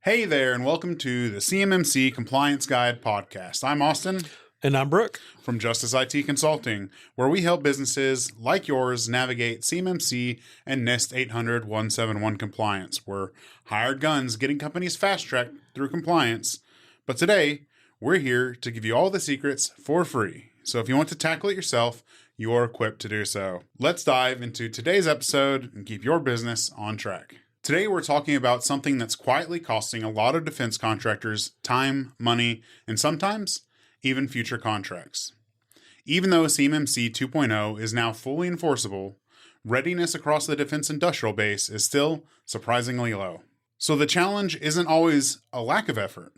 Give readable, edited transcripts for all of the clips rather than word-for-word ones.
Hey there, and welcome to the CMMC Compliance Guide Podcast. I'm Austin. And I'm Brooke. From Justice IT Consulting, where we help businesses like yours navigate CMMC and NIST 800-171 compliance. We're hired guns getting companies fast-tracked through compliance. But today, we're here to give you all the secrets for free. So if you want to tackle it yourself, you're equipped to do so. Let's dive into today's episode and keep your business on track. Today, we're talking about something that's quietly costing a lot of defense contractors time, money, and sometimes even future contracts. Even though CMMC 2.0 is now fully enforceable, readiness across the defense industrial base is still surprisingly low. So the challenge isn't always a lack of effort.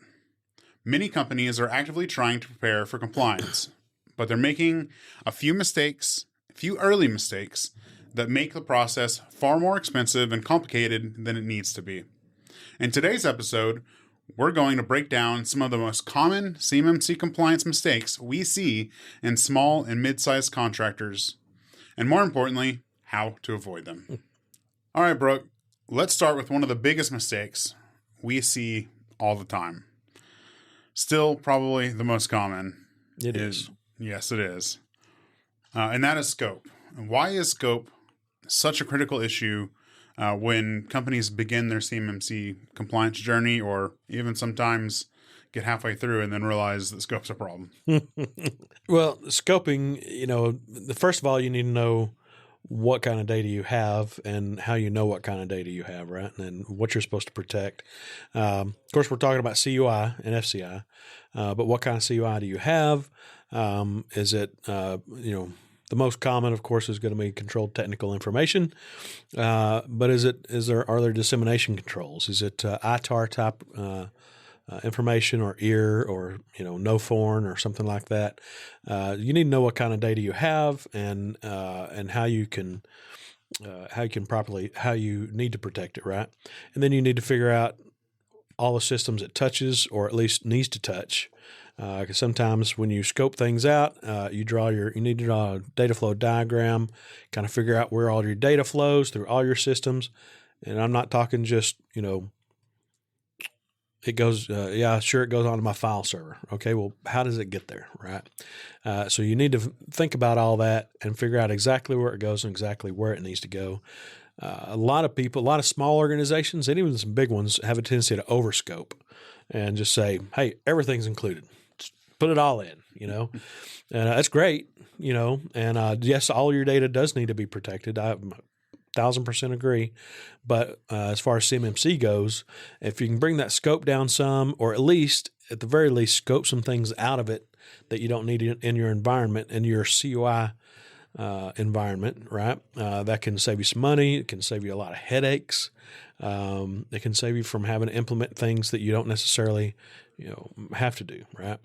Many companies are actively trying to prepare for compliance, but they're making a few early mistakes, that make the process far more expensive and complicated than it needs to be. In today's episode, we're going to break down some of the most common CMMC compliance mistakes we see in small and mid-sized contractors, and more importantly, how to avoid them. All right, Brooke, let's start with one of the biggest mistakes we see all the time. Still probably the most common. It is. Yes, it is. And that is scope. And why is scope such a critical issue when companies begin their CMMC compliance journey, or even sometimes get halfway through and then realize that scope's a problem? Well, scoping, first of all, you need to know what kind of data you have and how you know what kind of data you have, right? And what you're supposed to protect. Of course, we're talking about CUI and FCI, but what kind of CUI do you have? Is it, the most common, of course, is going to be controlled technical information. But are there dissemination controls? Is it ITAR type information, or EAR, or no foreign, or something like that? You need to know what kind of data you have and how you need to protect it, right? And then you need to figure out all the systems it touches, or at least needs to touch. Because sometimes when you scope things out, you need to draw a data flow diagram, kind of figure out where all your data flows through all your systems. And I'm not talking just, it goes, it goes onto my file server. Okay, well, how does it get there, right? So you need to think about all that and figure out exactly where it goes and exactly where it needs to go. A lot of small organizations, and even some big ones, have a tendency to overscope and just say, hey, everything's included. Put it all in, and that's great, and yes, all your data does need to be protected. I 1,000% agree. But as far as CMMC goes, if you can bring that scope down some, or at the very least, scope some things out of it that you don't need in your environment, in your CUI environment, right? That can save you some money. It can save you a lot of headaches. It can save you from having to implement things that you don't necessarily, have to do, right?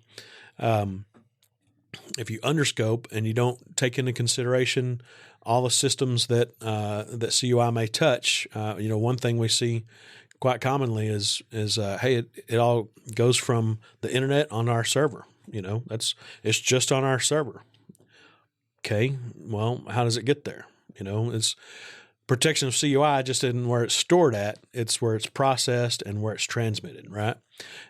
If you underscope and you don't take into consideration all the systems that CUI may touch, one thing we see quite commonly is hey, it all goes from the internet on our server. It's just on our server. Okay, well, how does it get there? It's protection of CUI just isn't where it's stored at. It's where it's processed and where it's transmitted, right?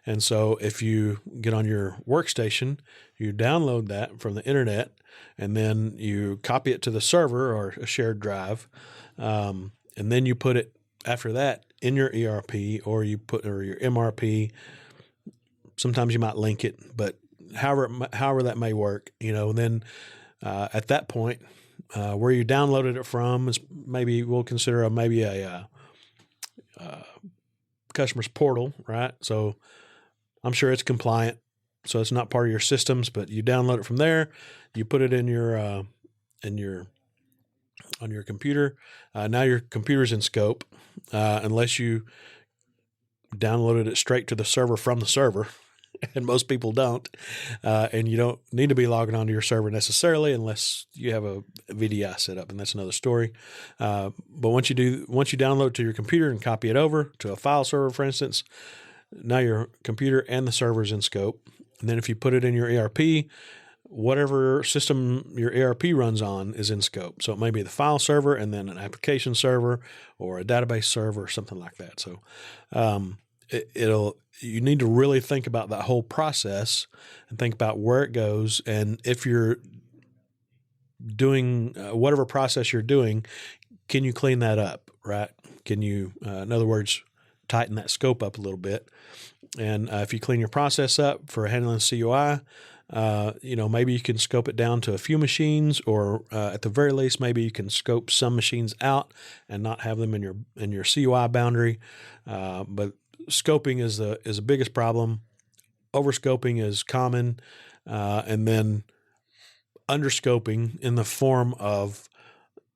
And so if you get on your workstation, you download that from the internet, and then you copy it to the server or a shared drive, and then you put it after that in your ERP or your MRP. Sometimes you might link it, but however that may work, then at that point, where you downloaded it from is maybe we'll consider a customer's portal, right? So I'm sure it's compliant, so it's not part of your systems, but you download it from there. You put it on your computer. Now your computer's in scope, unless you downloaded it straight to the server from the server. And most people don't, and you don't need to be logging onto your server necessarily unless you have a VDI set up, and that's another story. But once you download it to your computer and copy it over to a file server, for instance, now your computer and the server is in scope. And then if you put it in your ERP, whatever system your ERP runs on is in scope. So it may be the file server and then an application server or a database server or something like that. So you need to really think about that whole process and think about where it goes. And if you're doing whatever process you're doing, can you clean that up, right? Can you, in other words, tighten that scope up a little bit? And if you clean your process up for handling CUI, maybe you can scope it down to a few machines, or at the very least, maybe you can scope some machines out and not have them in your CUI boundary. But scoping is the biggest problem. Overscoping is common, and then underscoping in the form of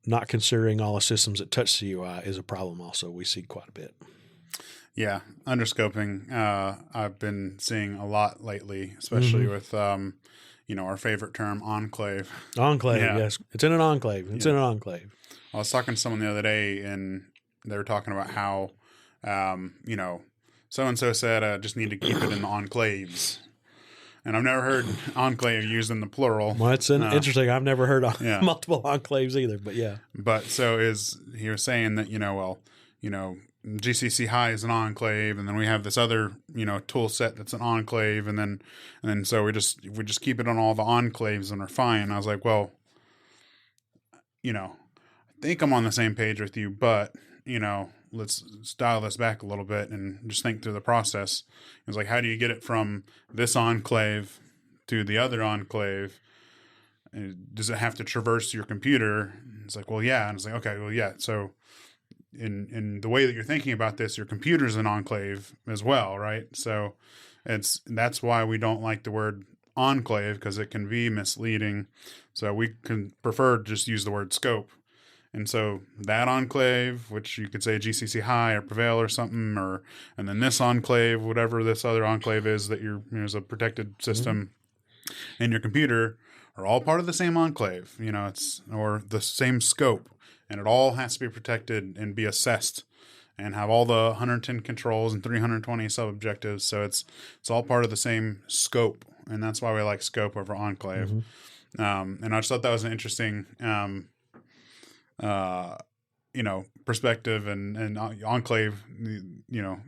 not considering all the systems that touch CUI is a problem. Also, we see quite a bit. Yeah, underscoping. I've been seeing a lot lately, especially with our favorite term, enclave. Enclave, Yeah. yes, it's in an enclave. It's in an enclave. I was talking to someone the other day, and they were talking about how, so and so said, I just need to keep it in the enclaves. And I've never heard enclave used in the plural. Well, it's interesting. I've never heard of Yeah. multiple enclaves either, but yeah. But so he was saying that, GCC High is an enclave, and then we have this other, tool set that's an enclave, and then so we just keep it on all the enclaves and we're fine. And I was like, well, I think I'm on the same page with you, but, let's dial this back a little bit and just think through the process. It was like, how do you get it from this enclave to the other enclave? Does it have to traverse your computer? It's like, well, yeah. And it's like, okay, well, yeah. So in the way that you're thinking about this, your computer's an enclave as well, right? So that's why we don't like the word enclave, because it can be misleading. So we can prefer to just use the word scope. And so that enclave, which you could say GCC High or Prevail or something, and then this enclave, whatever this other enclave is that is a protected system in your computer, are all part of the same enclave. Or the same scope, and it all has to be protected and be assessed, and have all the 110 controls and 320 sub-objectives. So it's all part of the same scope, and that's why we like scope over enclave. And I just thought that was an interesting perspective, and enclave,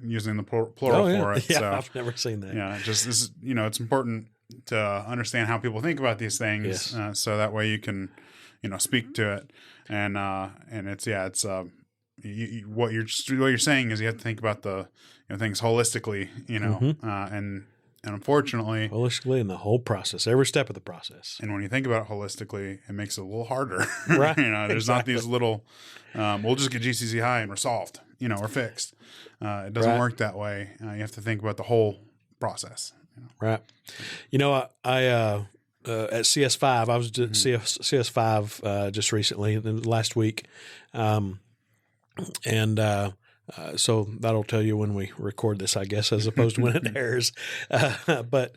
using the plural for it. Yeah, So, I've never seen that. yeah, just this is, it's important to understand how people think about these things, Yes. so that way you can, speak to it, and it's what you're saying is you have to think about the things holistically, and unfortunately, Holistically in the whole process, every step of the process. and when you think about it holistically, it makes it a little harder. Right. There's not these little, we'll just get GCC High and we're solved, or fixed. It doesn't work that way. You have to think about the whole process. Right. I at CS5, I was at CS5 just recently, last week. So that'll tell you when we record this, I guess, as opposed to when it airs. But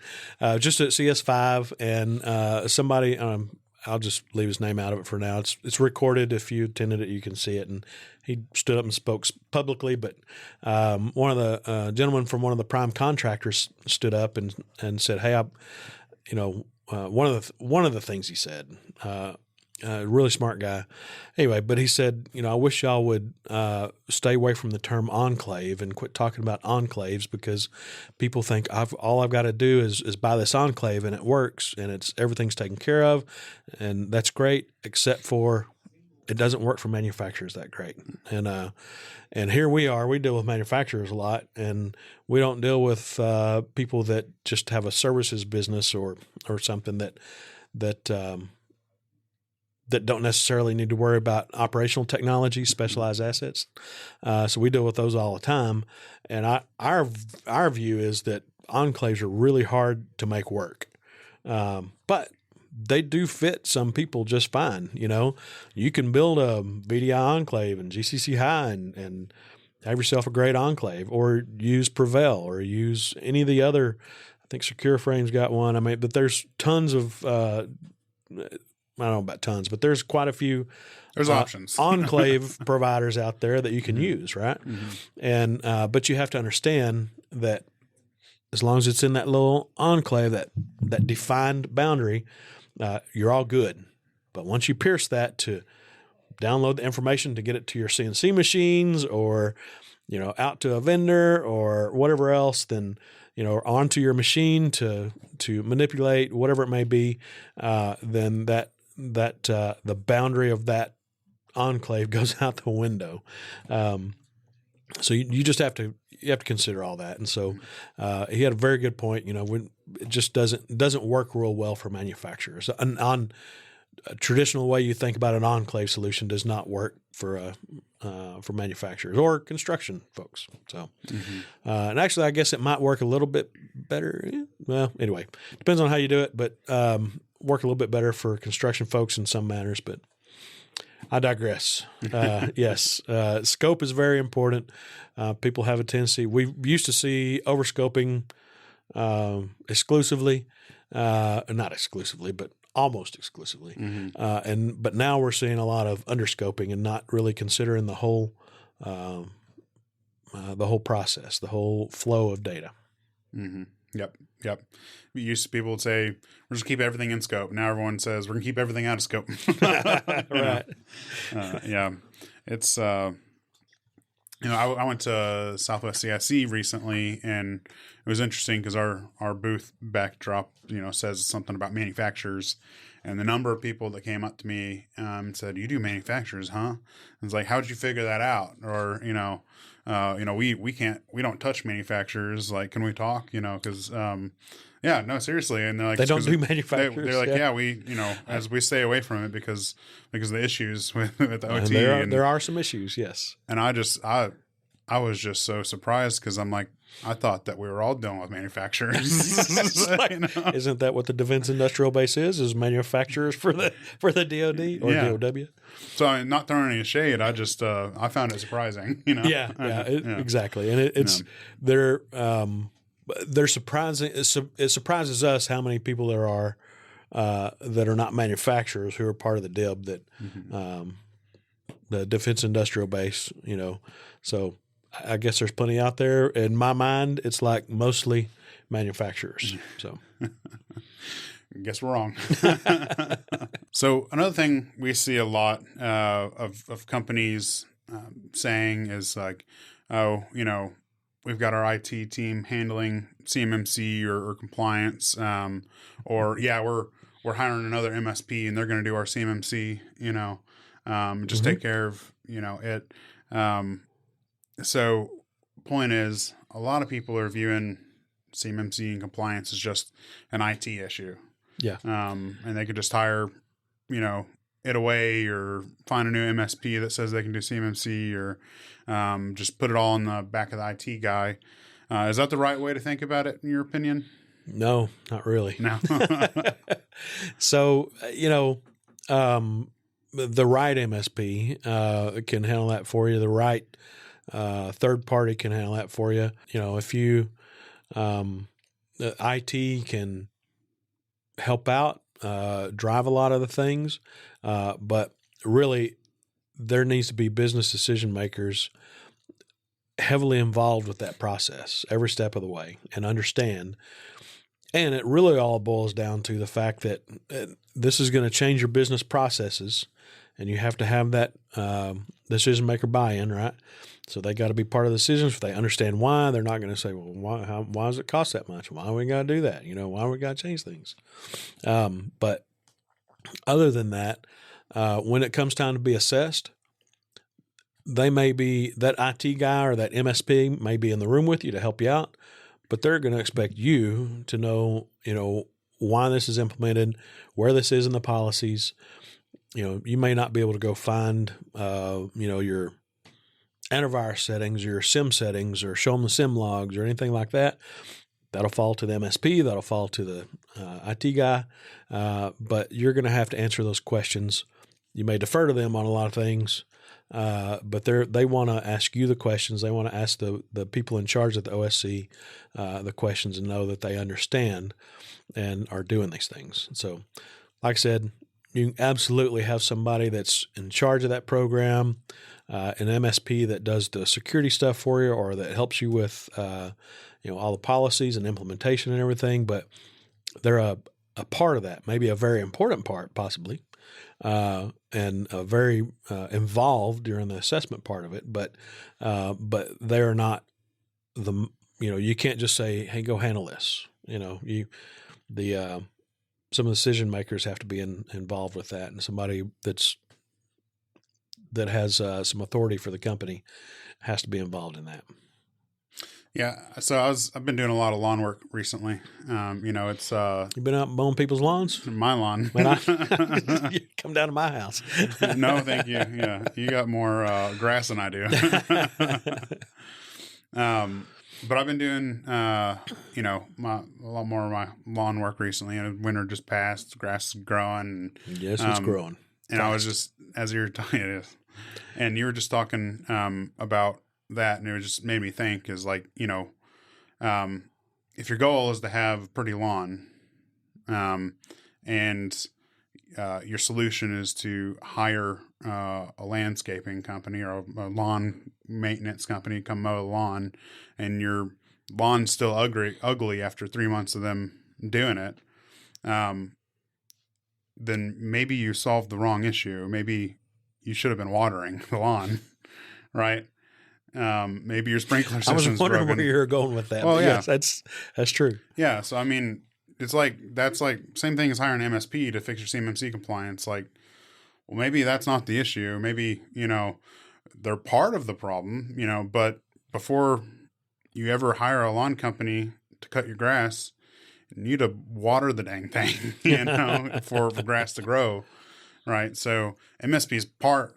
just at CS5, and somebody, I'll just leave his name out of it for now. It's recorded. If you attended it, you can see it. And he stood up and spoke publicly. But one of the gentlemen from one of the prime contractors stood up and said, "Hey, one of the things he said." Really smart guy. Anyway, but he said, I wish y'all would stay away from the term enclave and quit talking about enclaves, because people think all I've got to do is buy this enclave and it works and everything's taken care of, and that's great, except for it doesn't work for manufacturers that great. And here we deal with manufacturers a lot, and we don't deal with people that just have a services business or something that don't necessarily need to worry about operational technology, specialized assets. So we deal with those all the time. And our view is that enclaves are really hard to make work. But they do fit some people just fine. You can build a VDI enclave and GCC High and have yourself a great enclave, or use Prevail, or use any of the other, I think Secure Frame's got one. But there's tons of, I don't know about tons, but there's quite a few. There's options. Enclave providers out there that you can use, right? Mm-hmm. And but you have to understand that as long as it's in that little enclave, that defined boundary, you're all good. But once you pierce that to download the information to get it to your CNC machines, or out to a vendor or whatever else, then, onto your machine to manipulate whatever it may be, then that the boundary of that enclave goes out the window. So you just have to consider all that. And so he had a very good point. When it just doesn't work real well for manufacturers. On a traditional way you think about an enclave solution does not work for manufacturers or construction folks. So, and actually, I guess it might work a little bit better. Well, anyway, depends on how you do it, but work a little bit better for construction folks in some manners. But I digress. Yes, scope is very important. People have a tendency. We used to see overscoping exclusively, not exclusively, but almost exclusively. But now we're seeing a lot of underscoping and not really considering the whole process, the whole flow of data. Yep. People would say, we're just keep everything in scope. Now everyone says we're gonna keep everything out of scope. Right. Yeah. It's I went to Southwest CIC recently, and it was interesting because our booth backdrop, says something about manufacturers, and the number of people that came up to me and said, "You do manufacturers, huh?" I was like, "How'd you figure that out?" Or we don't touch manufacturers. Like, can we talk? Because no, seriously. And they're like, they don't do manufacturers. They're like, we as we stay away from it because of the issues with the OT. And there are some issues, yes. And I was just so surprised because I'm like, I thought that we were all dealing with manufacturers. Isn't that what the Defense Industrial Base is manufacturers for the DoD or DOW? So I'm not throwing any shade. I just I found it surprising. Exactly. And it's they're surprising. It surprises us how many people there are that are not manufacturers who are part of the DIB that the Defense Industrial Base. So I guess there's plenty out there. In my mind, it's like mostly manufacturers. So guess we're wrong. So another thing we see a lot of companies saying is like, we've got our IT team handling CMMC or compliance, or we're hiring another MSP and they're going to do our CMMC. Just take care of it. So point is, a lot of people are viewing CMMC and compliance as just an IT issue. Yeah. And they could just hire, it away or find a new MSP that says they can do CMMC or just put it all in the back of the IT guy. Is that the right way to think about it, in your opinion? No, not really. No. So, the right MSP can handle that for you. The right third party can handle that for you. If you the IT can help out, drive a lot of the things, but really there needs to be business decision makers heavily involved with that process every step of the way and understand. And it really all boils down to the fact that this is going to change your business processes, and you have to have that decision maker buy-in, right? So they got to be part of the decisions. If they understand why, they're not going to say, well, why does it cost that much? Why we got to do that? Why we got to change things? But other than that, when it comes time to be assessed, they may be, that IT guy or that MSP may be in the room with you to help you out, but they're going to expect you to know, why this is implemented, where this is in the policies. You may not be able to go find, your antivirus settings, your SIM settings, or show them the SIM logs or anything like that. That'll fall to the MSP. That'll fall to the IT guy. But you're going to have to answer those questions. You may defer to them on a lot of things, but they want to ask you the questions. They want to ask the people in charge of the OSC the questions and know that they understand and are doing these things. So, like I said, you can absolutely have somebody that's in charge of that program, an MSP that does the security stuff for you or that helps you with all the policies and implementation and everything, but they're a part of that, maybe a very important part possibly, and very involved during the assessment part of it, but they're not you can't just say, hey, go handle this. Some of the decision makers have to be involved with that, and somebody that has some authority for the company has to be involved in that. Yeah. So I've been doing a lot of lawn work recently. It's You've been out mowing people's lawns? my lawn. Man, you come down to my house. No, thank you. Yeah, you got more grass than I do. But I've been doing a lot more of my lawn work recently. And winter just passed, grass is growing. Yes, it's growing. And I was just, as you were talking, it is, and you were just talking about that, and it just made me think is like, if your goal is to have a pretty lawn, and your solution is to hire a landscaping company or a lawn maintenance company to come mow the lawn, and your lawn's still ugly after 3 months of them doing it, then maybe you solved the wrong issue. Maybe you should have been watering the lawn, right? Maybe your sprinkler system's I was wondering broken. where you were going with that. Well, yeah. Yes, that's true. Yeah. So, I mean, that's like same thing as hiring an MSP to fix your CMMC compliance. Like, well, maybe that's not the issue. Maybe, they're part of the problem, but before you ever hire a lawn company to cut your grass, you need to water the dang thing, for grass to grow. Right. So MSP is part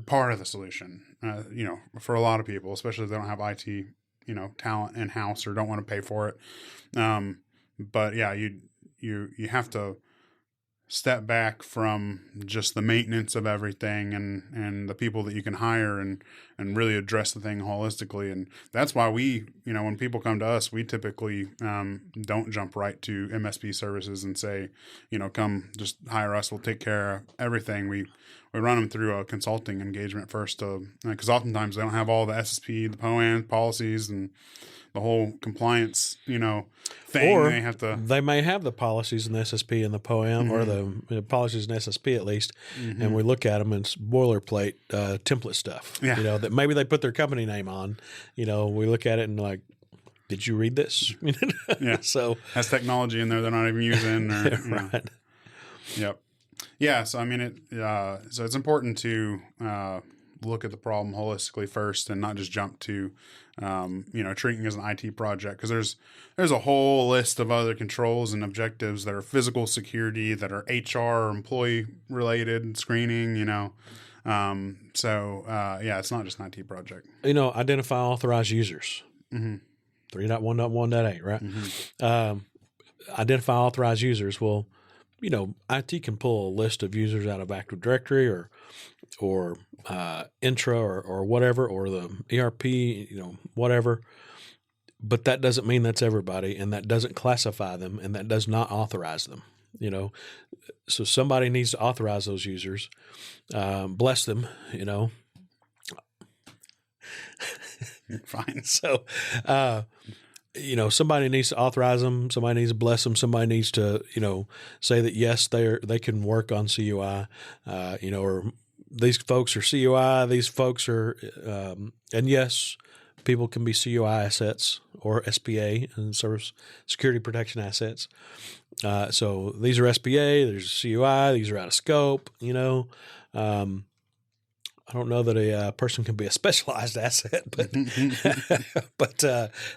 of the solution, for a lot of people, especially if they don't have IT, talent in house or don't want to pay for it. But yeah, you have to step back from just the maintenance of everything and the people that you can hire and really address the thing holistically. And that's why we, when people come to us, we typically don't jump right to MSP services and say, come just hire us. We'll take care of everything. We run them through a consulting engagement first, because oftentimes they don't have all the SSP, the POAM policies, and the whole compliance, thing. Or they have to. They may have the policies in the SSP and the POAM, or the policies in SSP at least, and we look at them and it's boilerplate template stuff. Yeah. That maybe they put their company name on. We look at it and like, did you read this? Yeah. So has technology in there they're not even using. Or, right. Yep. Yeah. So I mean, so it's important to look at the problem holistically first, and not just jump to, treating it as an IT project, because there's a whole list of other controls and objectives that are physical security, that are HR, employee related, screening. It's not just an IT project. Identify authorized users. 3.1.1.8, right? Identify authorized users. Well, IT can pull a list of users out of Active Directory or Intra or whatever, or the ERP, whatever. But that doesn't mean that's everybody, and that doesn't classify them, and that does not authorize them. So somebody needs to authorize those users, bless them. Fine. So, somebody needs to authorize them. Somebody needs to bless them. Somebody needs to, say that yes, they can work on CUI, or these folks are CUI. These folks are, and yes, people can be CUI assets or SPA and service security protection assets. So these are SPA. There's CUI. These are out of scope. I don't know that a person can be a specialized asset, but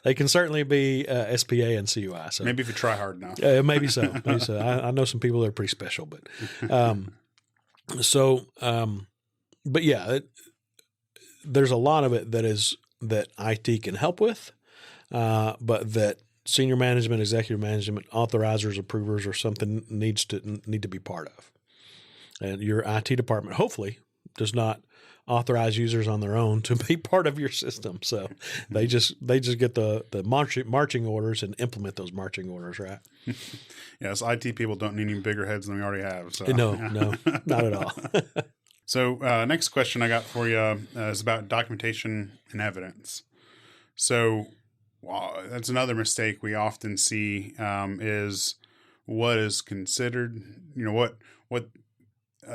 they can certainly be SPA and CUI. So maybe if you try hard enough. Maybe so. I know some people that are pretty special, but but yeah, there's a lot of it that IT can help with, but that senior management, executive management, authorizers, approvers, or something need to be part of. And your IT department hopefully does not authorize users on their own to be part of your system. So they just get the marching orders and implement those marching orders, right? Yes, IT people don't need any bigger heads than we already have. So No, not at all. So next question I got for you is about documentation and evidence. So that's another mistake we often see, is what is considered, what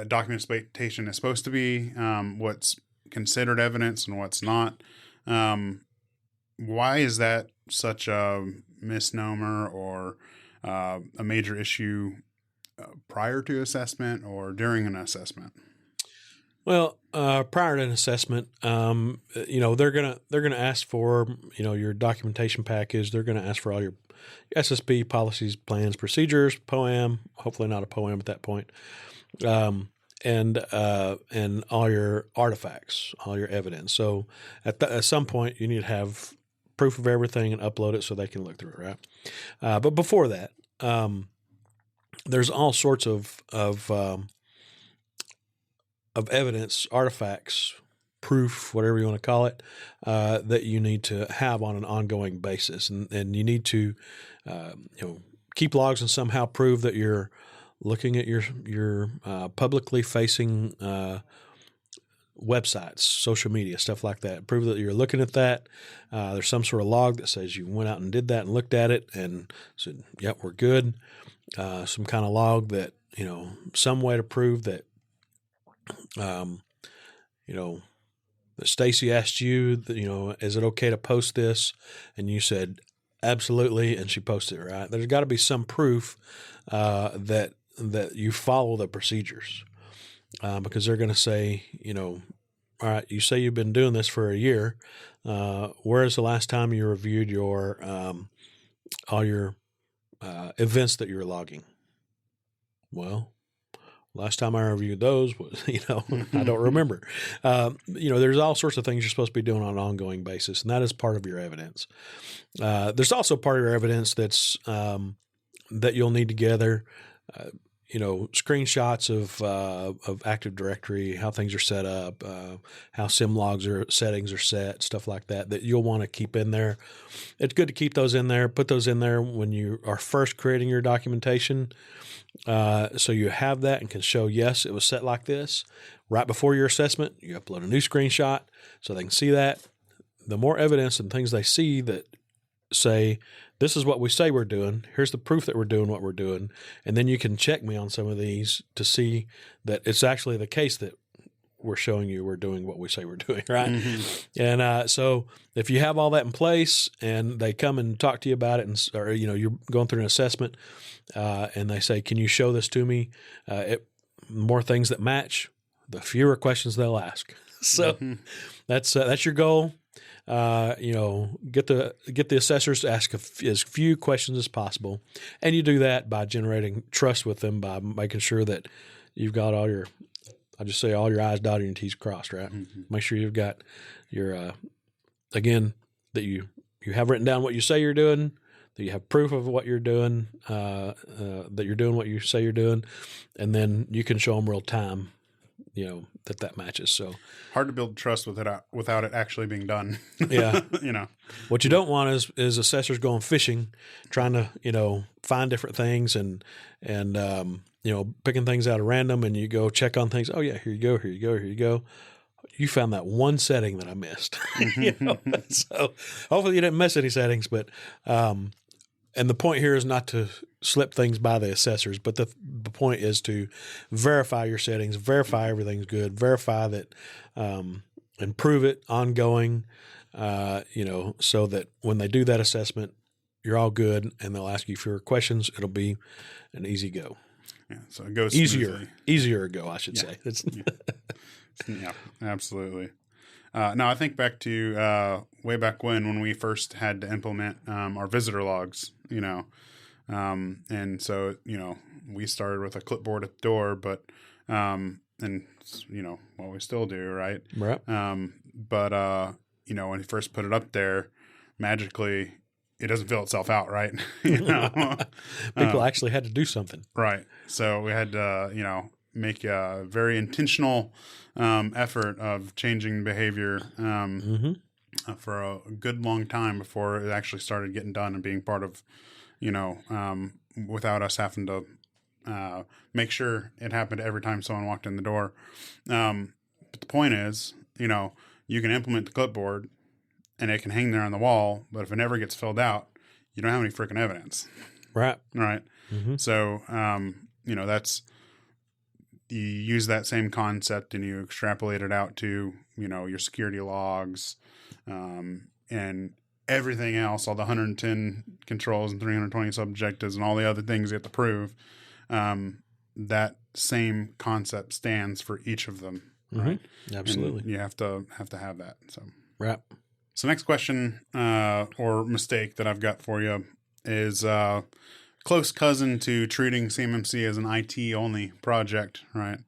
documentation is supposed to be, what's considered evidence and what's not. Why is that such a misnomer or a major issue prior to assessment or during an assessment? Well, prior to an assessment, they're gonna ask for your documentation package. They're gonna ask for all your SSP policies, plans, procedures, POAM. Hopefully not a POAM at that point, and all your artifacts, all your evidence. So at some point, you need to have proof of everything and upload it so they can look through it, right? But before that, there's all sorts of evidence, artifacts, proof, whatever you want to call it, that you need to have on an ongoing basis. And you need to, keep logs and somehow prove that you're looking at your publicly facing websites, social media, stuff like that. Prove that you're looking at that. There's some sort of log that says you went out and did that and looked at it and said, yep, we're good. Some kind of log that, some way to prove that, that Stacy asked you that, is it okay to post this? And you said, absolutely. And she posted it, right? There's got to be some proof, that you follow the procedures, because they're going to say, all right, you say you've been doing this for a year. Where is the last time you reviewed your, all your, events that you're logging? Well, last time I reviewed those was, I don't remember. There's all sorts of things you're supposed to be doing on an ongoing basis, and that is part of your evidence. There's also part of your evidence that's that you'll need to gather, screenshots of Active Directory, how things are set up, how SimLogs settings are set, stuff like that you'll want to keep in there. It's good to keep those in there. Put those in there when you are first creating your documentation, so you have that and can show, yes, it was set like this. Right before your assessment, you upload a new screenshot so they can see that. The more evidence and things they see that say, this is what we say we're doing, here's the proof that we're doing what we're doing, and then you can check me on some of these to see that it's actually the case that we're showing you we're doing what we say we're doing, right? Mm-hmm. And so if you have all that in place and they come and talk to you about it, or you're going through an assessment, and they say, can you show this to me? More things that match, the fewer questions they'll ask. So mm-hmm. That's your goal. Get the assessors to ask as few questions as possible, and you do that by generating trust with them, by making sure that you've got all your I's dotted and your T's crossed, right? Mm-hmm. Make sure you've got your again that you have written down what you say you're doing, that you have proof of what you're doing, that you're doing what you say you're doing, and then you can show them real time, that matches. So hard to build trust without it actually being done. Yeah. What you don't want is assessors going fishing, trying to, find different things and picking things out at random, and you go check on things. Oh yeah, here you go. You found that one setting that I missed. So hopefully you didn't miss any settings, but, and the point here is not to slip things by the assessors, but the point is to verify your settings, verify everything's good, verify that, and prove it ongoing, so that when they do that assessment, you're all good and they'll ask you fewer questions. It'll be an easy go. Yeah. So it goes easier go, I should say. Yeah, absolutely. Now I think back to way back when we first had to implement our visitor logs, and so we started with a clipboard at the door, but and what we still do, right? Right. But when you first put it up there, magically it doesn't fill itself out, right? People actually had to do something, right? So we had to make a very intentional effort of changing behavior for a good long time before it actually started getting done and being part of, without us having to make sure it happened every time someone walked in the door. But the point is, you can implement the clipboard and it can hang there on the wall, but if it never gets filled out, you don't have any freaking evidence. Right. Right. Mm-hmm. So, you use that same concept and you extrapolate it out to, your security logs, and everything else, all the 110 controls and 320 subjectives and all the other things you have to prove. That same concept stands for each of them. Right. Absolutely. And you have to have that. So, right. So next question, or mistake that I've got for you is, close cousin to treating CMMC as an IT only project. Right.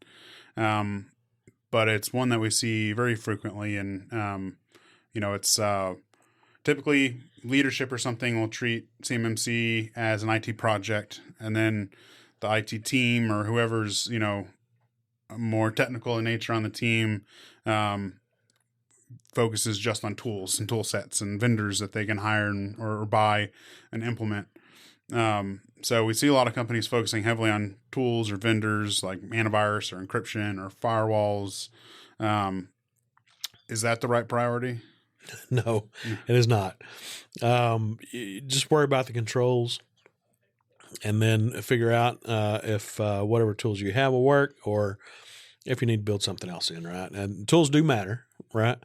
But it's one that we see very frequently, and, it's, typically leadership or something will treat CMMC as an IT project, and then the IT team or whoever's, more technical in nature on the team, focuses just on tools and tool sets and vendors that they can hire or buy and implement. So we see a lot of companies focusing heavily on tools or vendors like antivirus or encryption or firewalls. Is that the right priority? No, it is not. You just worry about the controls, and then figure out if whatever tools you have will work, or if you need to build something else in, right? And tools do matter, right?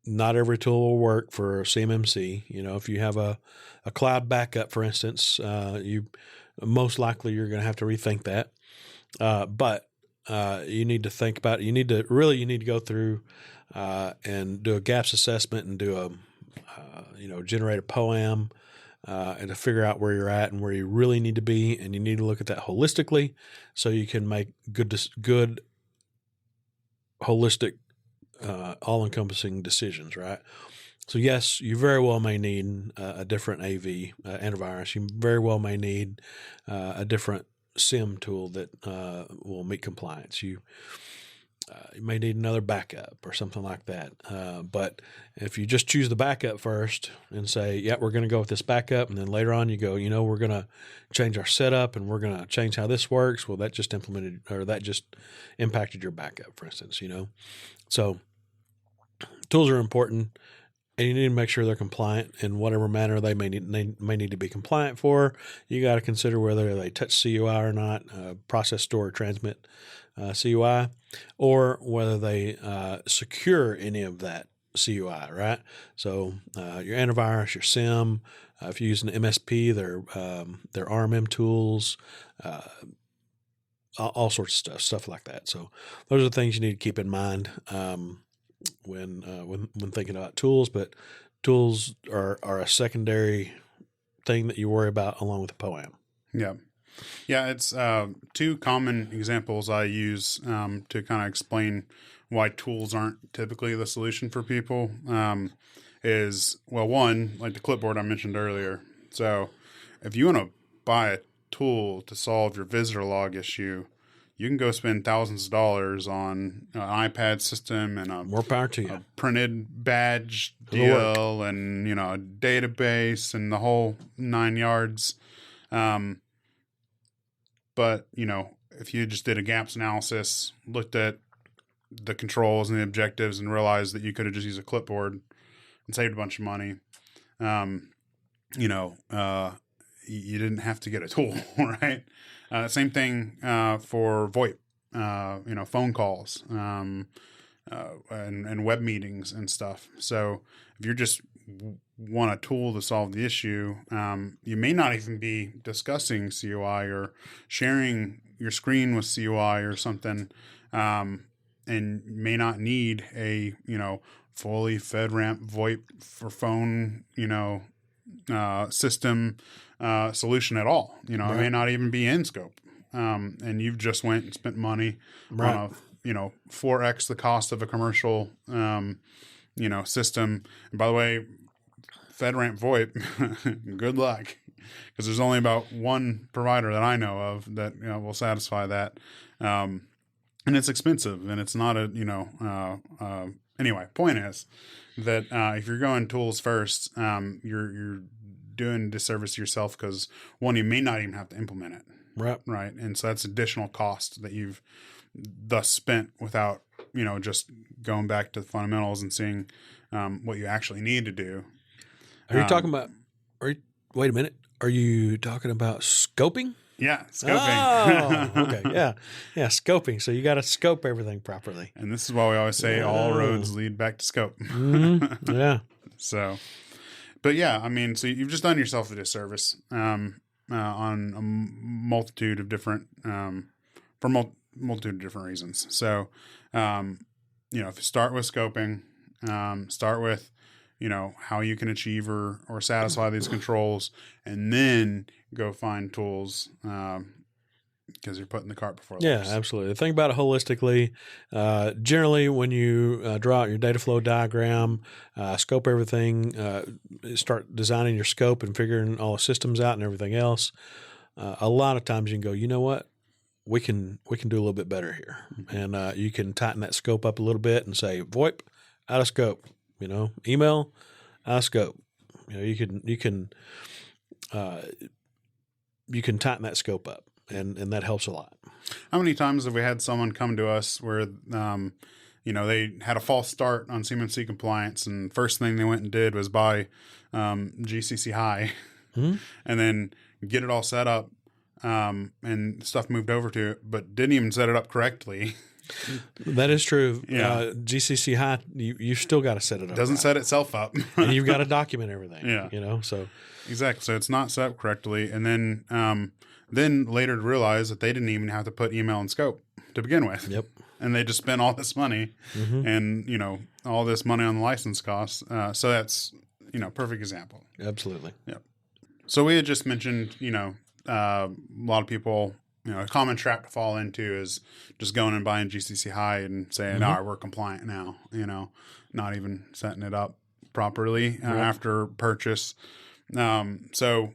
Not every tool will work for CMMC. If you have a cloud backup, for instance, you most likely you're going to have to rethink that. But you need to think about it. You need to go through and do a gaps assessment and do generate a POAM, and to figure out where you're at and where you really need to be. And you need to look at that holistically so you can make good holistic, all-encompassing decisions, right? So yes, you very well may need a different AV antivirus. You very well may need a different SIM tool that will meet compliance. You may need another backup or something like that. But if you just choose the backup first and say, yeah, we're going to go with this backup, and then later on you go, we're going to change our setup and we're going to change how this works. Well, that just impacted your backup, for instance, So tools are important, and you need to make sure they're compliant in whatever manner they may need to be compliant for. You got to consider whether they touch CUI or not, process, store, or transmit CUI, or whether they secure any of that CUI, right? So your antivirus, your SIM, if you're using MSP, their RMM tools, all sorts of stuff like that. So those are the things you need to keep in mind when thinking about tools. But tools are a secondary thing that you worry about along with the POAM. Yeah. Yeah, it's two common examples I use to kind of explain why tools aren't typically the solution for people. Is, well, one, like the clipboard I mentioned earlier. So if you want to buy a tool to solve your visitor log issue, you can go spend thousands of dollars on an iPad system and more power to you, a printed badge deal, and a database and the whole 9 yards. But if you just did a gaps analysis, looked at the controls and the objectives, and realized that you could have just used a clipboard and saved a bunch of money, you didn't have to get a tool, right? Same thing for VoIP, phone calls, and web meetings and stuff. So if you're just want a tool to solve the issue, you may not even be discussing CUI or sharing your screen with CUI or something, and may not need a fully FedRAMP VoIP for phone system solution at all. Right. It may not even be in scope, and you've just went and spent money right. on a 4x the cost of a commercial system. And by the way, FedRAMP VoIP, good luck, because there's only about one provider that I know of that will satisfy that, and it's expensive, and it's not anyway. Point is that if you're going tools first, you're doing a disservice to yourself, because one, you may not even have to implement it, right, and so that's additional cost that you've thus spent without just going back to the fundamentals and seeing what you actually need to do. Are you talking about? Wait a minute. Are you talking about scoping? Yeah, scoping. Oh, okay. Yeah. Yeah. Scoping. So you got to scope everything properly. And this is why we always say all roads lead back to scope. Yeah. So, but yeah, I mean, so you've just done yourself a disservice on a multitude of different, multitude of different reasons. So, if you start with scoping, start with, how you can achieve or satisfy these controls, and then go find tools, because you're putting the cart before the horse. Yeah, absolutely. Think about it holistically. Generally, when you draw out your data flow diagram, scope everything, start designing your scope and figuring all the systems out and everything else, a lot of times you can go, you know what? We can do a little bit better here. And you can tighten that scope up a little bit and say, VoIP, out of scope. Email, out of scope. You can tighten that scope up. And that helps a lot. How many times have we had someone come to us where, they had a false start on CMMC compliance, and first thing they went and did was buy GCC High, and then get it all set up, and stuff moved over to it, but didn't even set it up correctly. That is true. Yeah. GCC High, you still got to set it up. It doesn't set itself up. And you've got to document everything. Yeah. So. Exactly. So it's not set up correctly. And then later to realize that they didn't even have to put email in scope to begin with. Yep. And they just spent all this money and, all this money on the license costs. So that's, perfect example. Absolutely. Yep. So we had just mentioned, a lot of people, a common trap to fall into is just going and buying GCC High and saying, all right, we're compliant now, not even setting it up properly after purchase. So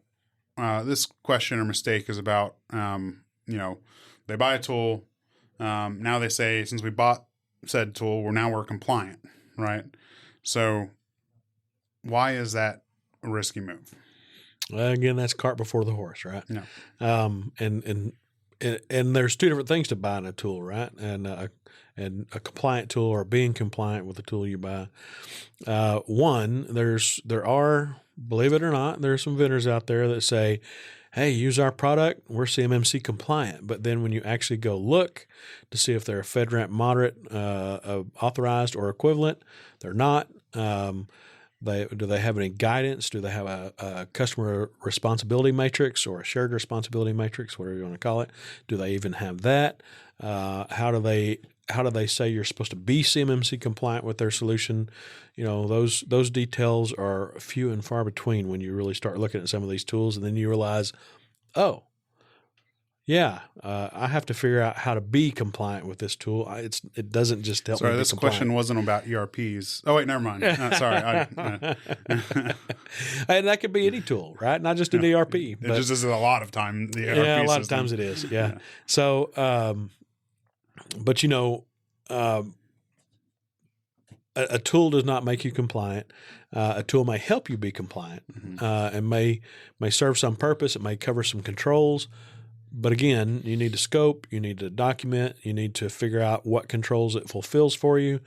this question or mistake is about, they buy a tool. Now they say, since we bought said tool, we're compliant, right? So why is that a risky move? Again, that's cart before the horse, right? No. And there's two different things to buying a tool, right? And a compliant tool, or being compliant with the tool you buy. One, there are, believe it or not, there are some vendors out there that say, hey, use our product, we're CMMC compliant. But then when you actually go look to see if they're a FedRAMP moderate, authorized or equivalent, they're not. Do they have any guidance? Do they have a customer responsibility matrix or a shared responsibility matrix, whatever you want to call it? Do they even have that? How do they say you're supposed to be CMMC compliant with their solution? Those details are few and far between when you really start looking at some of these tools, and then you realize, oh, yeah, I have to figure out how to be compliant with this tool. It doesn't just help me be this compliant. question wasn't about ERPs. Oh, wait, never mind. Sorry. And that could be any tool, right? Not just an ERP. It just is a lot of time, the ERP Yeah, a lot system. of times it is, yeah. So, but a tool does not make you compliant. A tool may help you be compliant, and may serve some purpose. It may cover some controls. But again, you need to scope, you need to document, you need to figure out what controls it fulfills for you.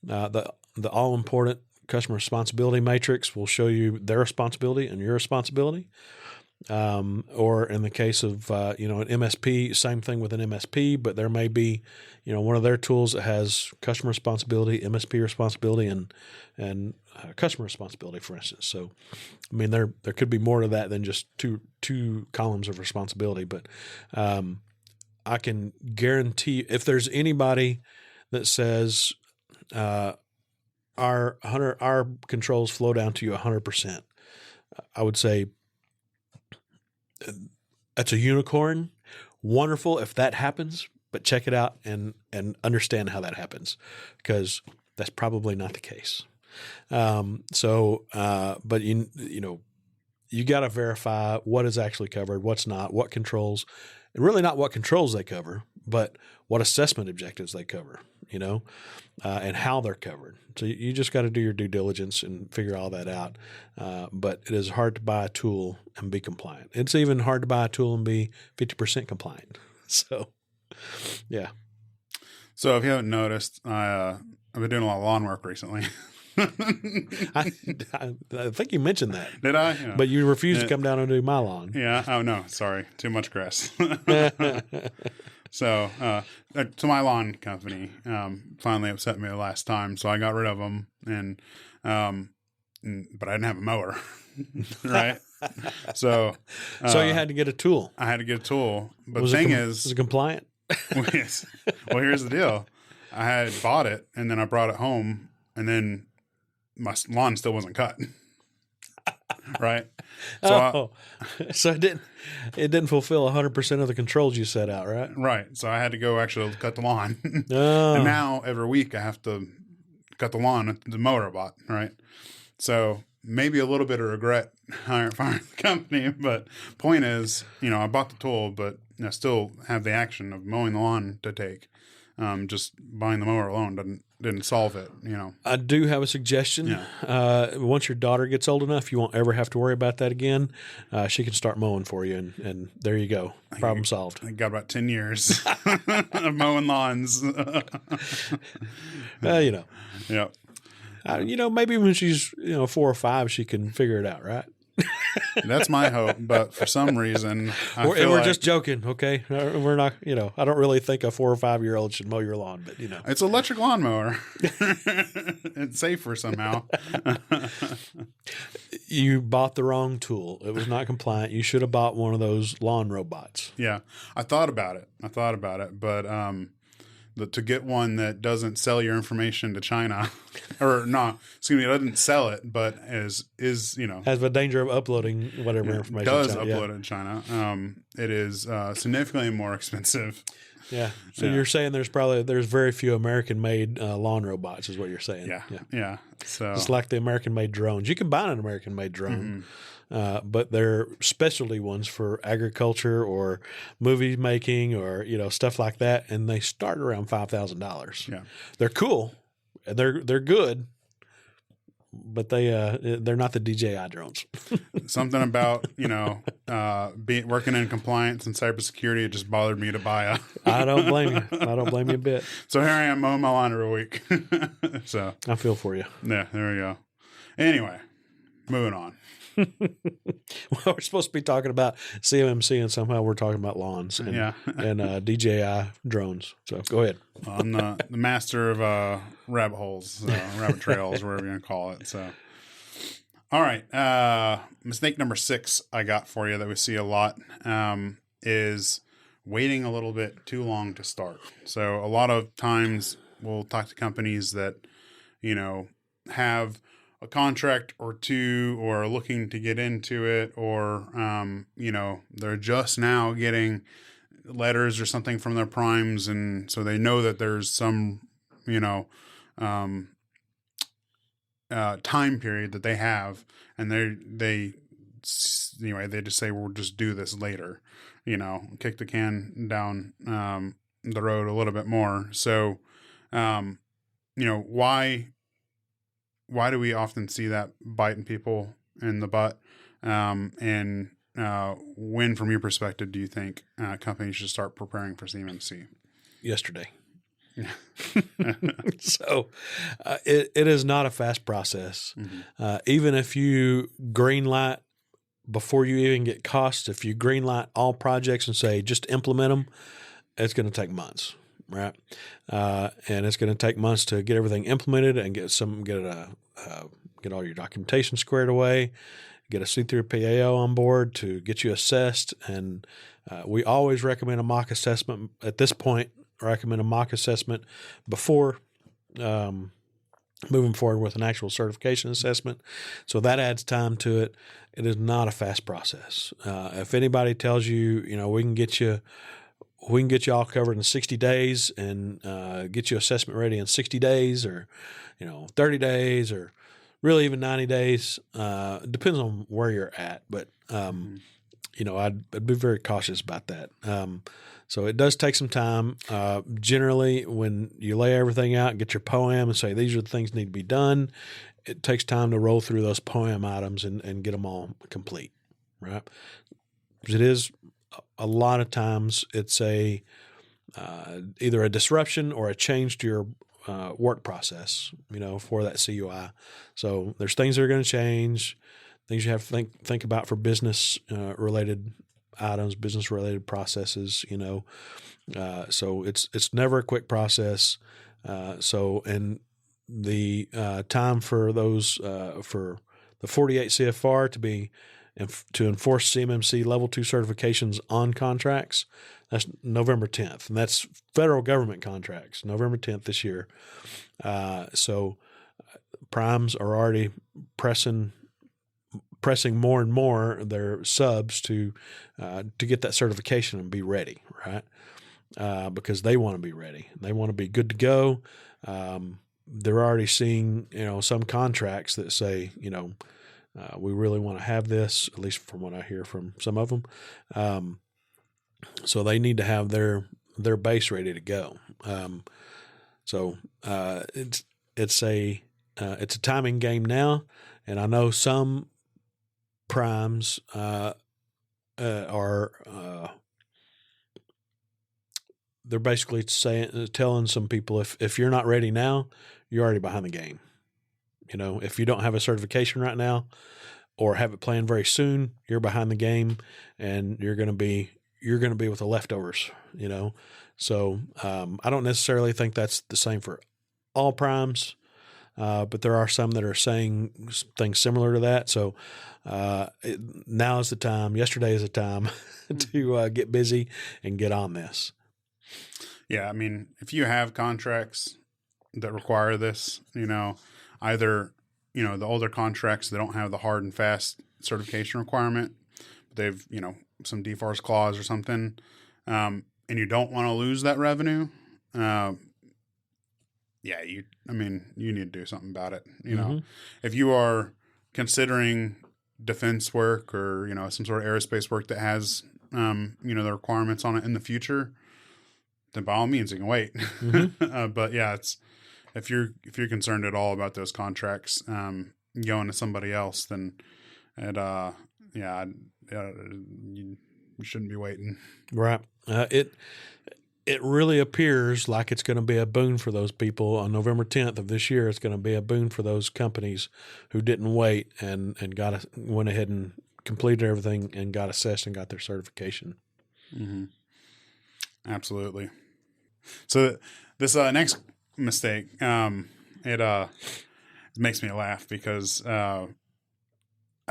The all-important customer responsibility matrix will show you their responsibility and your responsibility. Or in the case of an MSP, same thing with an MSP, but there may be one of their tools that has customer responsibility, MSP responsibility, and customer responsibility, for instance. So, I mean, there could be more to that than just two columns of responsibility. But I can guarantee, if there's anybody that says our controls flow down to you 100%, I would say that's a unicorn. Wonderful if that happens, but check it out and understand how that happens, because that's probably not the case. But you got to verify what is actually covered, what's not, what controls, and really not what controls they cover, but what assessment objectives they cover, and how they're covered. So you just got to do your due diligence and figure all that out. But it is hard to buy a tool and be compliant. It's even hard to buy a tool and be 50% compliant. So, yeah. So if you haven't noticed, I've been doing a lot of lawn work recently. I think you mentioned that. Did I? Yeah. But you refused to come down and do my lawn. Yeah. Oh, no. Sorry. Too much grass. So my lawn company finally upset me the last time, so I got rid of them, but I didn't have a mower, right? So you had to get a tool. I had to get a tool, but Was the thing was it compliant? yes. Well, here's the deal. I had bought it, and then I brought it home, and then my lawn still wasn't cut. Right. So so it didn't fulfill 100% of the controls you set out, right? Right. So I had to go actually cut the lawn. Oh. And now every week I have to cut the lawn with the mower I bought. Right. So maybe a little bit of regret firing the company, but point is, I bought the tool, but I still have the action of mowing the lawn to take. Just buying the mower alone didn't solve it, I do have a suggestion. Yeah. Once your daughter gets old enough, you won't ever have to worry about that again. She can start mowing for you, and there you go. Problem solved. I got about 10 years of mowing lawns. Yeah. Yeah. Maybe when she's 4 or 5, she can figure it out, right? That's my hope, but for some reason, we're just joking, okay? We're not, I don't really think a 4 or 5-year-old should mow your lawn, but it's an electric lawnmower. It's safer somehow. You bought the wrong tool. It was not compliant. You should have bought one of those lawn robots. Yeah, I thought about it, but to get one that doesn't sell your information to China, doesn't sell it, but has the danger of uploading whatever information. Does upload it in China. It is significantly more expensive. Yeah. So you're saying there's very few American-made lawn robots, is what you're saying. Yeah. So it's like the American-made drones. You can buy an American-made drone. But they're specialty ones for agriculture or movie making or stuff like that, and they start around $5,000. Yeah, they're cool, and they're good, but they're not the DJI drones. Something about working in compliance and cybersecurity, it just bothered me to buy a. I don't blame you. I don't blame you a bit. So here I am mowing my lawn every week. So I feel for you. Yeah, there we go. Anyway, moving on. Well, we're supposed to be talking about CMMC, and somehow we're talking about lawns and DJI drones. So go ahead. Well, I'm the master of rabbit holes, rabbit trails, whatever you want to call it. So, all right. Mistake number 6 I got for you that we see a lot is waiting a little bit too long to start. So a lot of times we'll talk to companies that, have a contract or two or are looking to get into it, or, they're just now getting letters or something from their primes. And so they know that there's some, time period that they have, and they just say, we'll just do this later, kick the can down, the road a little bit more. So, why do we often see that biting people in the butt? And when, from your perspective, do you think companies should start preparing for CMMC? Yesterday. So it is not a fast process. Mm-hmm. Even if you green light before you even get costs, if you green light all projects and say just implement them, it's going to take months. Right. And it's going to take months to get everything implemented and get all your documentation squared away, get a see-through PAO on board to get you assessed. And we always recommend a mock assessment at this point, recommend a mock assessment before moving forward with an actual certification assessment. So that adds time to it. It is not a fast process. If anybody tells you, we can get you all covered in 60 days and get you assessment ready in 60 days or, 30 days or really even 90 days. Depends on where you're at. But, I'd be very cautious about that. So it does take some time. Generally, when you lay everything out and get your POAM and say these are the things that need to be done, it takes time to roll through those POAM items and get them all complete, right? Because it is – a lot of times it's either a disruption or a change to your work process, for that CUI. So there's things that are going to change, things you have to think about for business related items, business related processes. So it's never a quick process. And the time for those for the 48 CFR to enforce CMMC Level 2 certifications on contracts, that's November 10th, and that's federal government contracts, November 10th this year. So primes are already pressing more and more their subs to get that certification and be ready, right? Because they want to be ready. They want to be good to go. They're already seeing, some contracts that say, we really want to have this, at least from what I hear from some of them. So they need to have their base ready to go. It's a timing game now, and I know some primes are they're basically telling some people if you're not ready now, you're already behind the game. If you don't have a certification right now or have it planned very soon, you're behind the game, and you're going to be with the leftovers. So I don't necessarily think that's the same for all primes, but there are some that are saying things similar to that. So now is the time. Yesterday is the time to get busy and get on this. Yeah, I mean, if you have contracts that require this, either, the older contracts that don't have the hard and fast certification requirement, but they've, some deforce clause or something, and you don't want to lose that revenue, you need to do something about it. If you are considering defense work or, some sort of aerospace work that has, the requirements on it in the future, then by all means you can wait. Mm-hmm. But yeah, it's, if you're concerned at all about those contracts, going to somebody else, then you shouldn't be waiting. Right. It really appears like it's going to be a boon for those people on November 10th of this year. It's going to be a boon for those companies who didn't wait and went ahead and completed everything and got assessed and got their certification. Mm-hmm. Absolutely. So this next mistake, it makes me laugh because I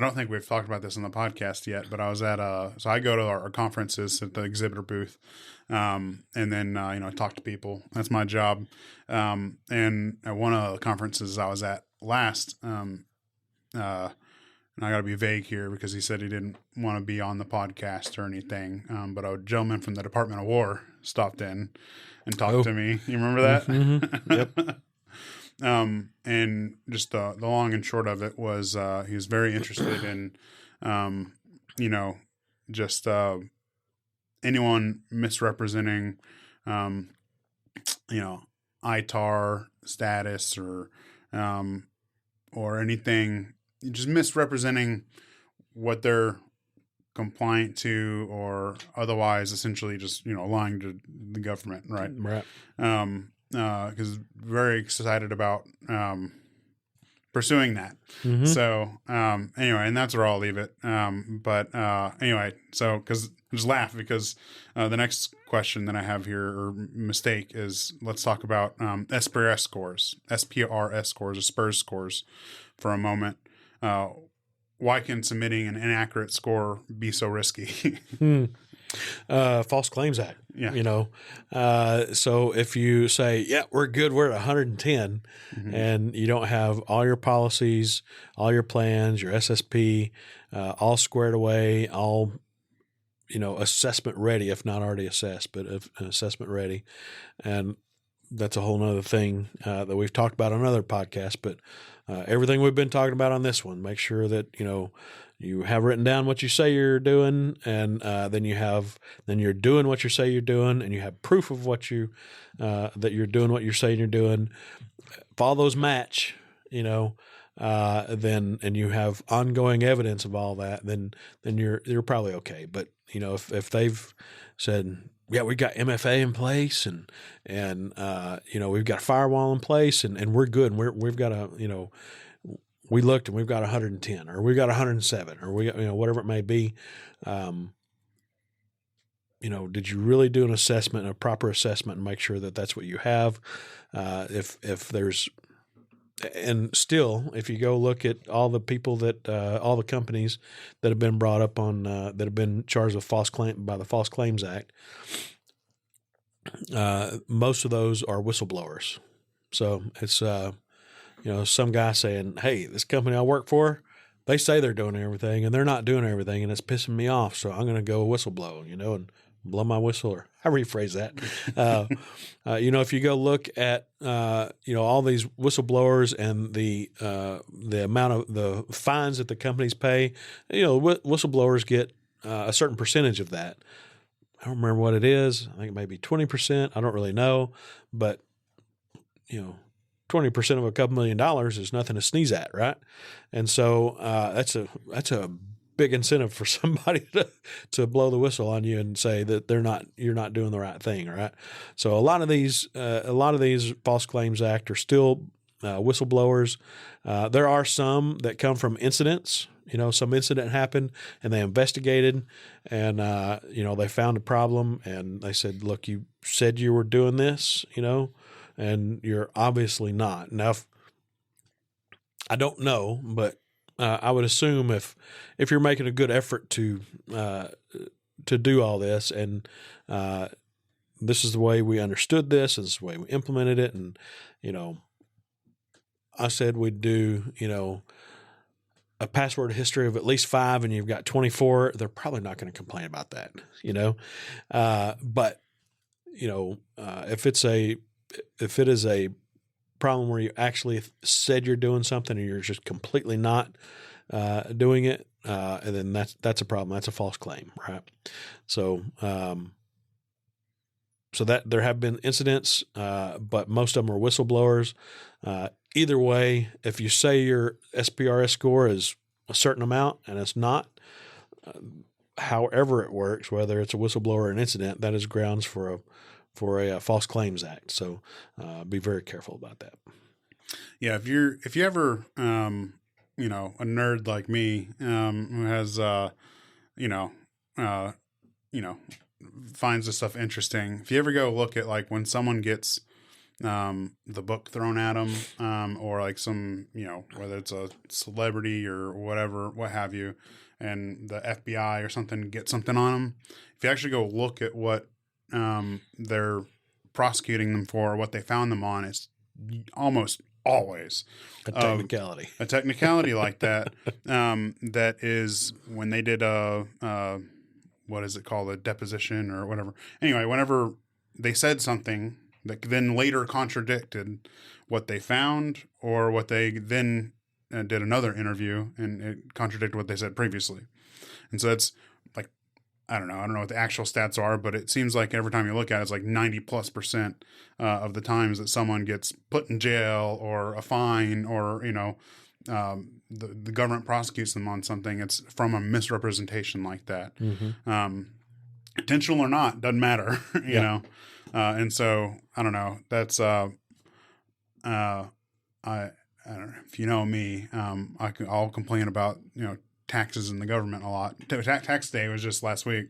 don't think we've talked about this on the podcast yet, but I was at so I go to our conferences at the exhibitor booth, and then talk to people. That's my job. And at one of the conferences I was at last, and I got to be vague here because he said he didn't want to be on the podcast or anything. But a gentleman from the Department of War stopped in and talked to me. You remember that? Mm-hmm. Yep. And just the long and short of it was he was very interested in, just anyone misrepresenting, ITAR status or anything, just misrepresenting what they're compliant to or otherwise essentially just, lying to the government. Right. Right. Because very excited about pursuing that. Mm-hmm. So anyway, and that's where I'll leave it. Anyway, so because I just laugh because the next question that I have here or mistake is let's talk about SPRS scores, or SPRS scores for a moment. Why can submitting an inaccurate score be so risky? False Claims Act. Yeah. So if you say, yeah, we're good, we're at 110, mm-hmm. and you don't have all your policies, all your plans, your SSP, all squared away, all, assessment ready, if not already assessed, but assessment ready. And that's a whole nother thing that we've talked about on another podcast, but everything we've been talking about on this one, make sure that, you have written down what you say you're doing, and then you're doing what you say you're doing, and you have proof of what that you're doing what you're saying you're doing. If all those match, then and you have ongoing evidence of all that, then you're probably okay. But if they've said yeah, we've got MFA in place and we've got a firewall in place and we're good. And we've got we looked and we've got 110 or we've got 107 or we got, whatever it may be. Did you really do an assessment, a proper assessment, and make sure that that's what you have? If there's, and still, if you go look at all the people all the companies that have been brought up on, that have been charged with false claim by the False Claims Act, most of those are whistleblowers. So it's, some guy saying, "Hey, this company I work for, they say they're doing everything and they're not doing everything, and it's pissing me off. So I'm going to go whistleblow, and blow my whistle," or I rephrase that. If you go look at, all these whistleblowers and the amount of the fines that the companies pay, whistleblowers get a certain percentage of that. I don't remember what it is. I think it may be 20%. I don't really know, but 20% of a couple $1 million is nothing to sneeze at, right? And so that's a big incentive for somebody to blow the whistle on you and say that you're not doing the right thing, right? So a lot of these False Claims Act are still whistleblowers. There are some that come from incidents. Some incident happened and they investigated and they found a problem and they said, "Look, you said you were doing this, and you're obviously not." Now, I don't know, but I would assume if you're making a good effort to do all this, and this is the way we understood this, this is the way we implemented it, and I said we'd do a password history of at least 5, and you've got 24. They're probably not going to complain about that, but if it is a problem where you actually said you're doing something and you're just completely not doing it, and then that's a problem. That's a false claim, right? So that there have been incidents, but most of them are whistleblowers. Either way, if you say your SPRS score is a certain amount and it's not, however it works, whether it's a whistleblower or an incident, that is grounds for a False Claims Act. So be very careful about that. Yeah, if you ever a nerd like me who has finds this stuff interesting. If you ever go look at like when someone gets the book thrown at them, or like some whether it's a celebrity or whatever, what have you, and the FBI or something gets something on them. If you actually go look at what they're prosecuting them for, what they found them on, it's almost always a technicality like that. That is when they did what is it called, a deposition or whatever. Anyway, whenever they said something that then later contradicted what they found, or what they then did another interview and it contradicted what they said previously. And so it's like, I don't know what the actual stats are, but it seems like every time you look at it, it's like 90+% of the times that someone gets put in jail or a fine, or, the government prosecutes them on something, it's from a misrepresentation like that. Mm-hmm. Intentional or not, doesn't matter, you know? And so I don't know, that's, I don't know, if you know me, I'll complain about, taxes in the government a lot. Tax day was just last week,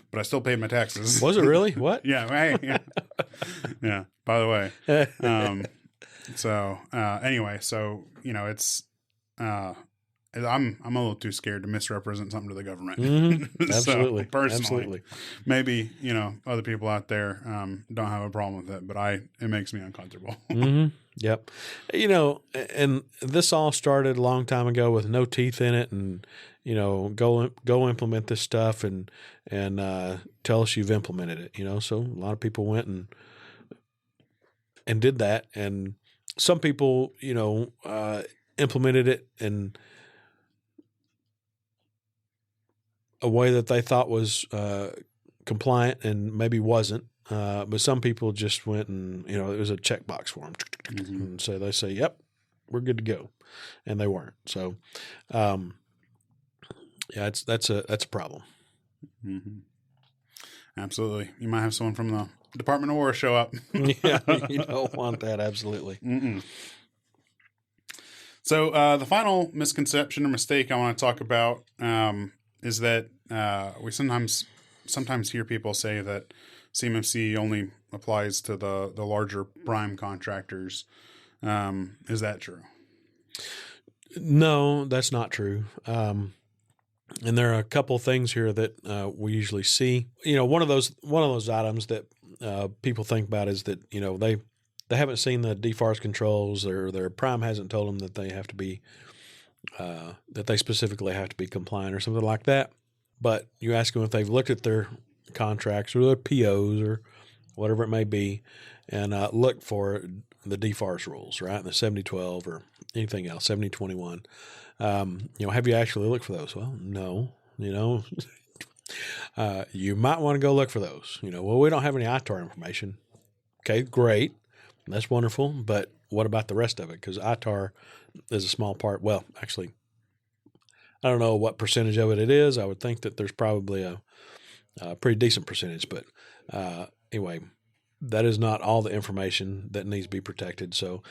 but I still paid my taxes. Was it really? What? Yeah. Hey, yeah. Yeah. By the way. Anyway, so, it's, I'm a little too scared to misrepresent something to the government. Mm-hmm. Absolutely. So, personally, absolutely. Maybe, other people out there, don't have a problem with it, but it makes me uncomfortable. Mm-hmm. Yep. And this all started a long time ago with no teeth in it, and, go implement this stuff and tell us you've implemented it, so a lot of people went and did that. And some people, implemented it in a way that they thought was compliant and maybe wasn't. But some people just went and, it was a checkbox for them. Mm-hmm. And so they say, yep, we're good to go. And they weren't. So, that's a problem. Mm-hmm. Absolutely. You might have someone from the Department of War show up. Yeah, you don't want that. Absolutely. Mm-mm. So the final misconception or mistake I want to talk about is that we sometimes hear people say that CMMC only applies to the larger prime contractors. Is that true? No, that's not true. And there are a couple of things here that we usually see. One of those items that people think about is that they haven't seen the DFARS controls, or their prime hasn't told them that they have to be that they specifically have to be compliant or something like that. But you ask them if they've looked at their contracts or their POs or whatever it may be, and look for the DFARS rules, right? The 7012 or anything else, 7021. Have you actually looked for those? Well, no. You might want to go look for those. Well, we don't have any ITAR information. Okay, great. That's wonderful. But what about the rest of it? Because ITAR is a small part. Well, actually, I don't know what percentage of it is. I would think that there's probably a pretty decent percentage. But anyway, that is not all the information that needs to be protected. So,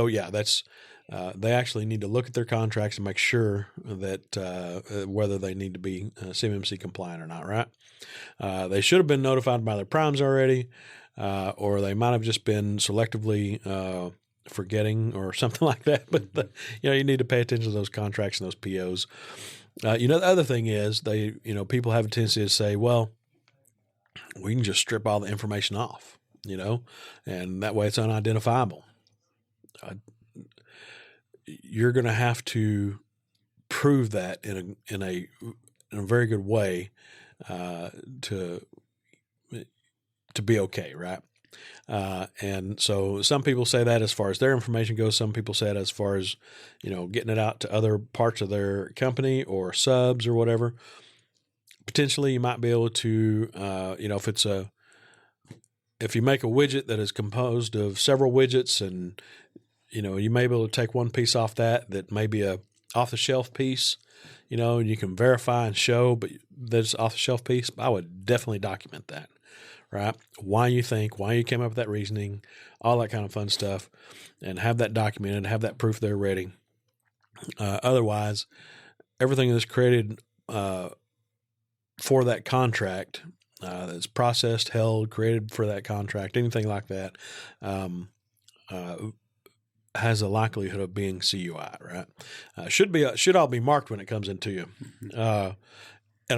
yeah, that's they actually need to look at their contracts and make sure that whether they need to be CMMC compliant or not, right? They should have been notified by their primes already, or they might have just been selectively forgetting or something like that. But you need to pay attention to those contracts and those POs. The other thing is people have a tendency to say, well, we can just strip all the information off, and that way it's unidentifiable. You're going to have to prove that in a very good way to be okay, right? And so some people say that as far as their information goes. Some people say it as far as getting it out to other parts of their company or subs or whatever. Potentially, you might be able to, if you make a widget that is composed of several widgets, and you may be able to take one piece off that may be a off-the-shelf piece, and you can verify and show, but that's off-the-shelf piece. I would definitely document that, right? Why you came up with that reasoning, all that kind of fun stuff, and have that documented, have that proof they're ready. Otherwise, everything that's created for that contract, that's processed, held, created for that contract, anything like that, has a likelihood of being CUI, right? Should all be marked when it comes into you. And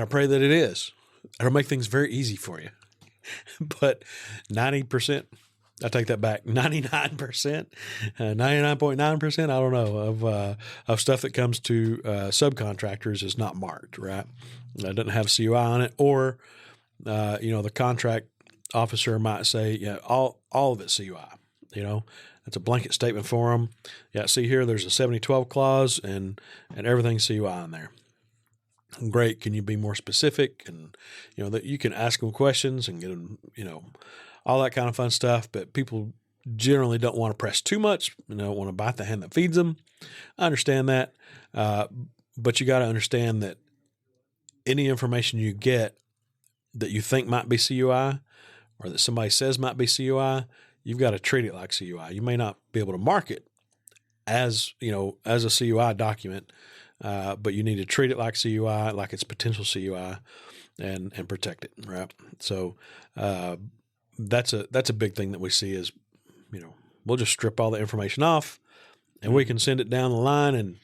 I pray that it is. It'll make things very easy for you. But 90%, I take that back, 99%, 99.9%, I don't know, of stuff that comes to subcontractors is not marked, right? It doesn't have CUI on it, or, the contract officer might say, all of it's CUI, That's a blanket statement for them. Yeah, see here, there's a 7012 clause and everything's CUI in there. Great. Can you be more specific? And, that you can ask them questions and get them, all that kind of fun stuff. But people generally don't want to press too much, don't want to bite the hand that feeds them. I understand that. But you got to understand that any information you get that you think might be CUI or that somebody says might be CUI, you've got to treat it like CUI. You may not be able to mark it as a CUI document, but you need to treat it like CUI, like it's potential CUI, and protect it, right? So that's a big thing that we see is, we'll just strip all the information off, and we can send it down the line, and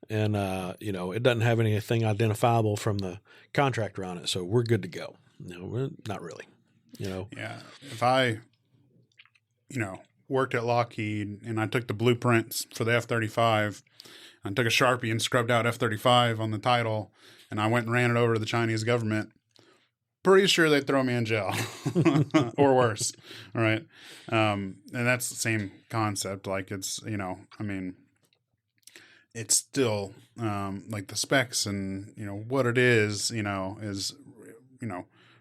it doesn't have anything identifiable from the contractor on it, so we're good to go. We're not really, Yeah, if I worked at Lockheed and I took the blueprints for the F-35 and took a Sharpie and scrubbed out F-35 on the title, and I went and ran it over to the Chinese government, pretty sure they'd throw me in jail or worse. All right. And that's the same concept. Like it's, it's still like the specs and, what it is,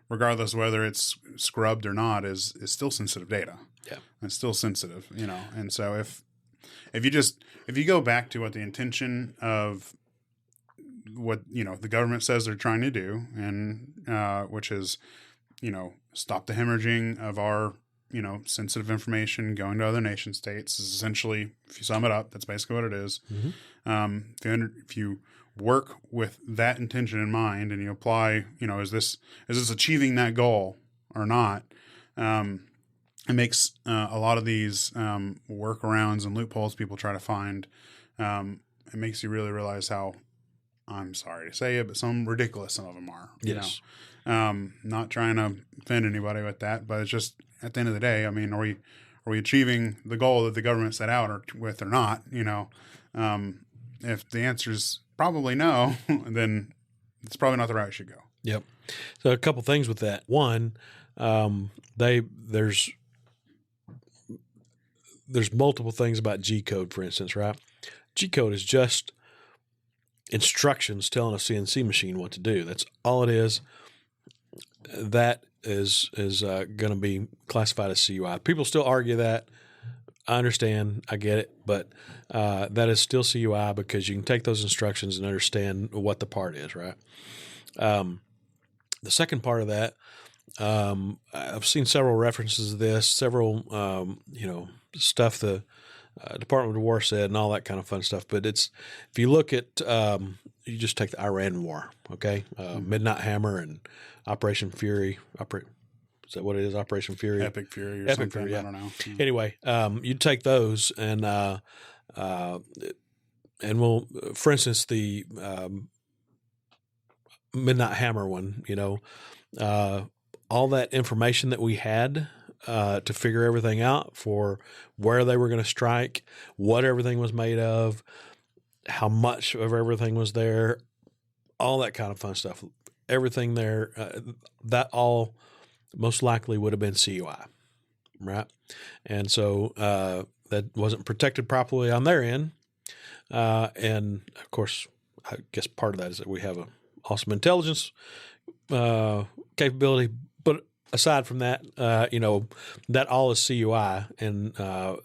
regardless whether it's scrubbed or not, is still sensitive data. Yeah. It's still sensitive, and so if you go back to what the intention of what, the government says they're trying to do, and which is, stop the hemorrhaging of our, sensitive information going to other nation states is essentially, if you sum it up, that's basically what it is. Mm-hmm. If you work with that intention in mind and you apply, is this achieving that goal or not? It makes a lot of these workarounds and loopholes people try to find. It makes you really realize how, I'm sorry to say it, but ridiculous some of them are. Yes. Not trying to offend anybody with that, but it's just at the end of the day, I mean, are we achieving the goal that the government set out or not? If the answer is probably no, then it's probably not the route you should go. Yep. So a couple things with that. One, there's multiple things about G code, for instance, right? G code is just instructions telling a CNC machine what to do. That's all it is. That is going to be classified as CUI. People still argue that. I understand. I get it. But that is still CUI because you can take those instructions and understand what the part is, right? The second part of that, I've seen several references to this, several, stuff the Department of War said and all that kind of fun stuff. But if you look at, you just take the Iran War, okay? Midnight Hammer and Operation Fury. Is that what it is? Operation Fury? Epic Fury or something. Fury, yeah. I don't know. Anyway, you take those and we'll, for instance, the Midnight Hammer one, all that information that we had to figure everything out for where they were going to strike, what everything was made of, how much of everything was there, all that kind of fun stuff. Everything there, that all most likely would have been CUI, right? And so that wasn't protected properly on their end. And, of course, I guess part of that is that we have an awesome intelligence capability. But aside from that, that all is CUI and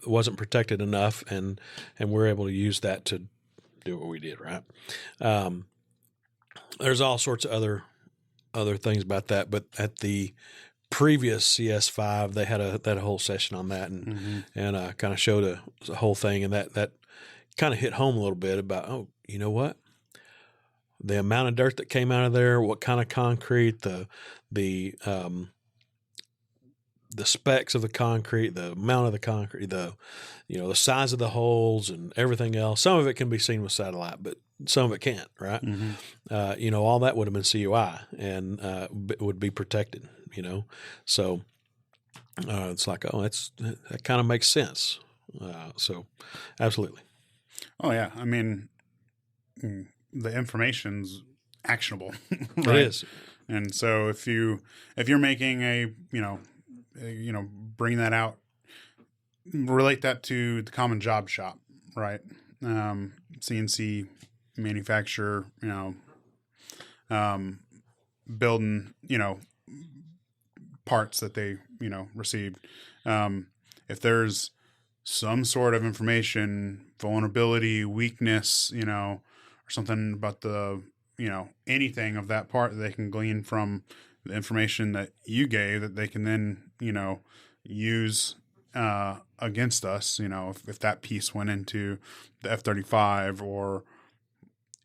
wasn't protected enough, and we're able to use that to do what we did, right? There's all sorts of other things about that, but at the previous CS5, they had a whole session on that and kind of showed the whole thing, and that kind of hit home a little bit about, oh, you know what? The amount of dirt that came out of there, what kind of concrete, the specs of the concrete, the amount of the concrete, the size of the holes and everything else. Some of it can be seen with satellite, but some of it can't, right? Mm-hmm. All that would have been CUI and would be protected, So it's like, oh, that kind of makes sense. So absolutely. Oh, yeah. I mean, the information's actionable, right? It is. And so if you're making bring that out, relate that to the common job shop, right? CNC manufacturer, building, parts that they, received. If there's some sort of information, vulnerability, weakness, or something about the, anything of that part that they can glean from the information that you gave that they can then, use against us, if that piece went into the F-35 or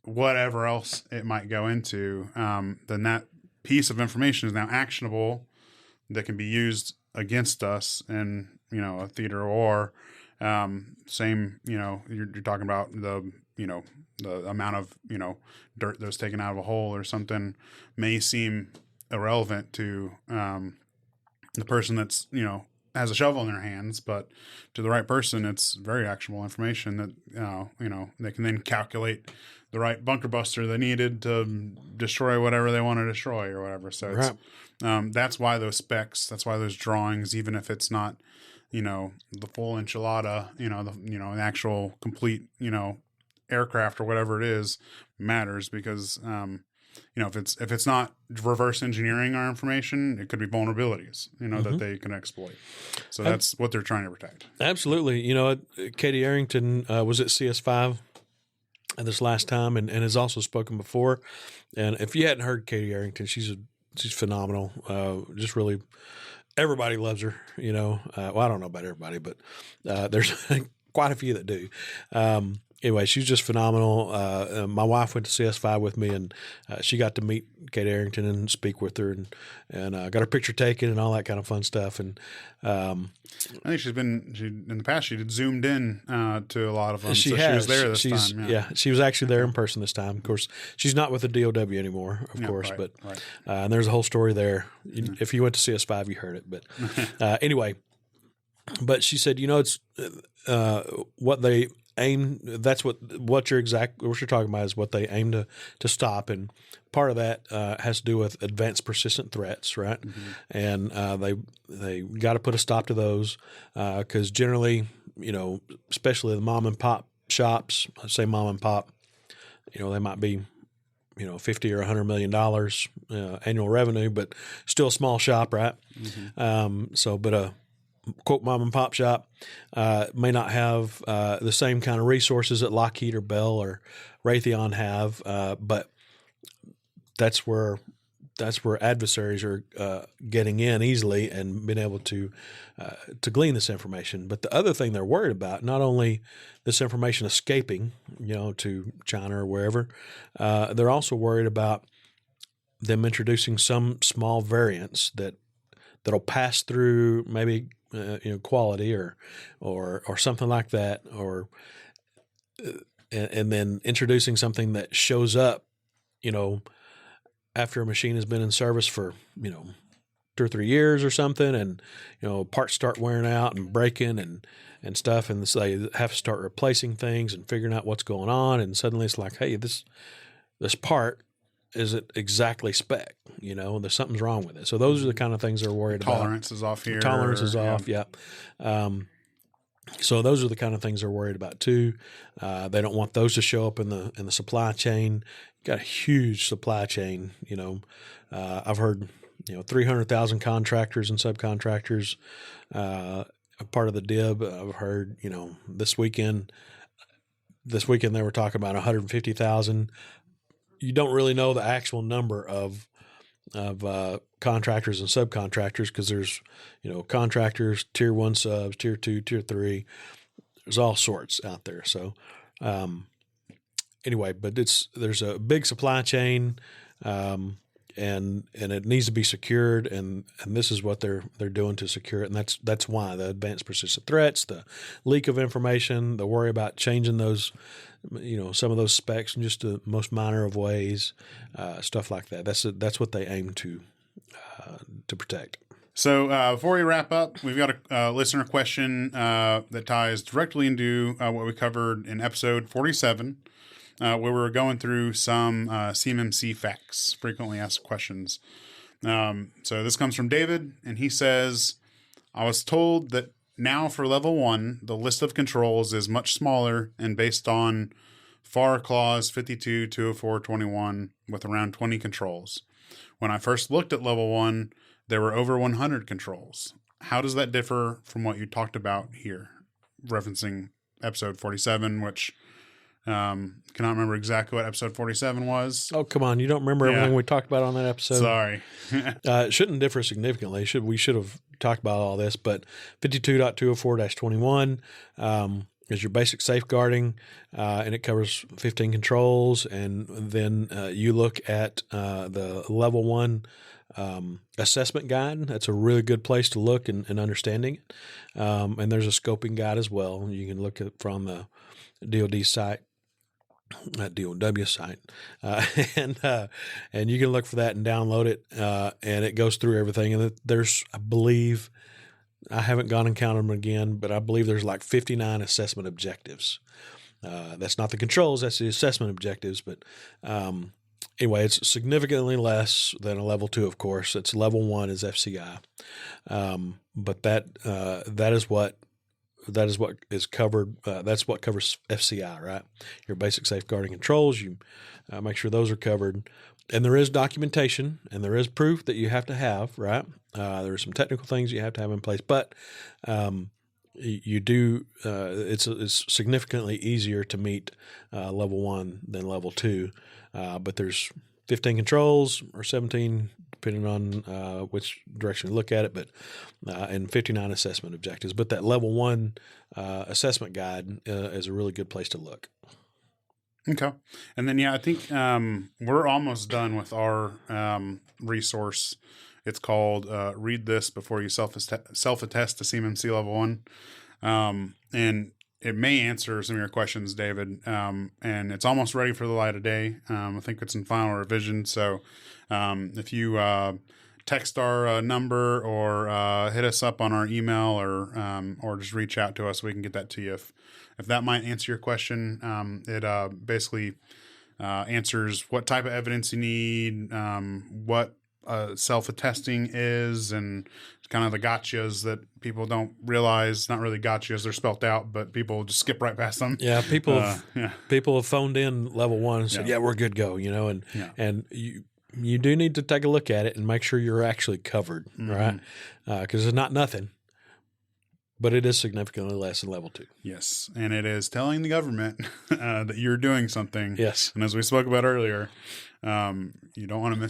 whatever else it might go into, then that piece of information is now actionable that can be used against us in, a theater of war. Same, you're talking about the amount of, dirt that was taken out of a hole or something may seem irrelevant to the person that's, has a shovel in their hands, but to the right person, it's very actionable information that, they can then calculate the right bunker buster they needed to destroy whatever they want to destroy or whatever. So it's, that's why those specs, that's why those drawings, even if it's not, the full enchilada, an actual complete, aircraft or whatever it is matters because, if it's not reverse engineering our information, it could be vulnerabilities, that they can exploit. So that's what they're trying to protect. Absolutely. Katie Arrington was at CS5 this last time, and has also spoken before. And if you hadn't heard Katie Arrington, she's phenomenal. Just really, everybody loves her. Well, I don't know about everybody, but there's quite a few that do. Anyway, she's just phenomenal. My wife went to CS5 with me, and she got to meet Kate Arrington and speak with her, and got her picture taken and all that kind of fun stuff. And I think in the past she did zoomed in to a lot of them. She was there this time. Yeah, she was actually there in person this time. Of course, she's not with the DOW anymore, of course, right, but right. And there's a whole story there. If you went to CS5, you heard it. But anyway, but she said, it's what they aim. That's what you're talking about is what they aim to stop, and part of that has to do with advanced persistent threats, right? Mm-hmm. And they got to put a stop to those because generally, especially the mom and pop shops, I say mom and pop, they might be $50 or $100 million annual revenue, but still a small shop, right? Mm-hmm. But a quote mom and pop shop may not have the same kind of resources that Lockheed or Bell or Raytheon have, but that's where adversaries are getting in easily and being able to glean this information. But the other thing they're worried about, not only this information escaping, to China or wherever, they're also worried about them introducing some small variants that'll pass through maybe quality or something like that, or and then introducing something that shows up, after a machine has been in service for 2 or 3 years or something, and parts start wearing out and breaking and stuff, and so they have to start replacing things and figuring out what's going on, and suddenly it's like, hey, this part isn't exactly spec, there's something's wrong with it. So those are the kind of things they're worried about. Tolerance is off here. Tolerance is off, yeah. So those are the kind of things they're worried about too. They don't want those to show up in the supply chain. You've got a huge supply chain. I've heard 300,000 contractors and subcontractors a part of the DIB. I've heard this weekend they were talking about 150,000. You don't really know the actual number of contractors and subcontractors because there's contractors, tier 1 subs, tier 2, tier 3. There's all sorts out there. So anyway, but there's a big supply chain, and it needs to be secured, and this is what they're doing to secure it, and that's why the advanced persistent threats, the leak of information, the worry about changing those, some of those specs in just the most minor of ways, stuff like that. That's what they aim to protect. So before we wrap up, we've got a listener question that ties directly into what we covered in episode 47. Where we were going through some CMMC facts, frequently asked questions. So this comes from David, and he says, I was told that now for level 1, the list of controls is much smaller and based on FAR clause 52, 204, 21 with around 20 controls. When I first looked at level 1, there were over 100 controls. How does that differ from what you talked about here? Referencing episode 47, which... cannot remember exactly what episode 47 was. Oh, come on. You don't remember everything we talked about on that episode? Sorry. It shouldn't differ significantly. We should have talked about all this, but 52.204-21 is your basic safeguarding, and it covers 15 controls. And then you look at the level 1 assessment guide. That's a really good place to look and understanding it. And there's a scoping guide as well. You can look at it from the DoD site. That DOW site, and you can look for that and download it, and it goes through everything. And there's, I believe, I haven't gone and counted them again, but I believe there's like 59 assessment objectives. That's not the controls; that's the assessment objectives. But anyway, it's significantly less than a level 2. Of course, it's level 1 is FCI, but that is what is covered. That's what covers FCI, right? Your basic safeguarding controls. You make sure those are covered. And there is documentation and there is proof that you have to have, right? There are some technical things you have to have in place. But you do it's significantly easier to meet level 1 than level 2, but there's 15 controls or 17 depending on which direction you look at it, but and 59 assessment objectives. But that level 1 assessment guide is a really good place to look. Okay. And then, I think we're almost done with our resource. It's called Read This Before You Self-Attest to CMMC Level 1. And it may answer some of your questions, David. And it's almost ready for the light of day. I think it's in final revision. So if you text our number or hit us up on our email or just reach out to us, we can get that to you. If that might answer your question, it basically answers what type of evidence you need, what self-attesting is, and kind of the gotchas that people don't realize. Not really gotchas; they're spelt out, but people just skip right past them. Yeah, people have phoned in level 1 and said, "Yeah, we're good, go." And you do need to take a look at it and make sure you're actually covered, right? Because it's not nothing. But it is significantly less than level 2. Yes, and it is telling the government that you're doing something. Yes, and as we spoke about earlier, you don't want to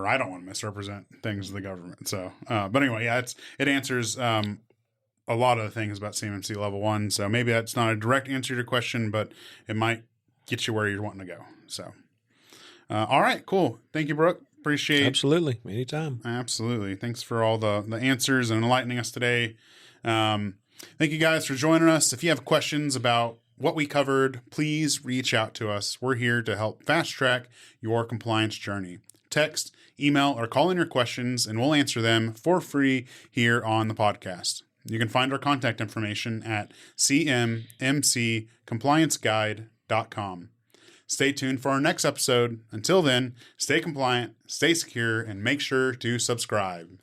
I don't want to misrepresent things to the government. So, but anyway, it answers a lot of the things about CMMC Level 1. So maybe that's not a direct answer to your question, but it might get you where you're wanting to go. So, all right, cool. Thank you, Brooke. Appreciate absolutely anytime. Absolutely. Thanks for all the answers and enlightening us today. Thank you guys for joining us. If you have questions about what we covered, please reach out to us. We're here to help fast track your compliance journey. Text, email, or call in your questions, and we'll answer them for free here on the podcast. You can find our contact information at CMMCComplianceGuide.com. Stay tuned for our next episode. Until then, stay compliant, stay secure, and make sure to subscribe.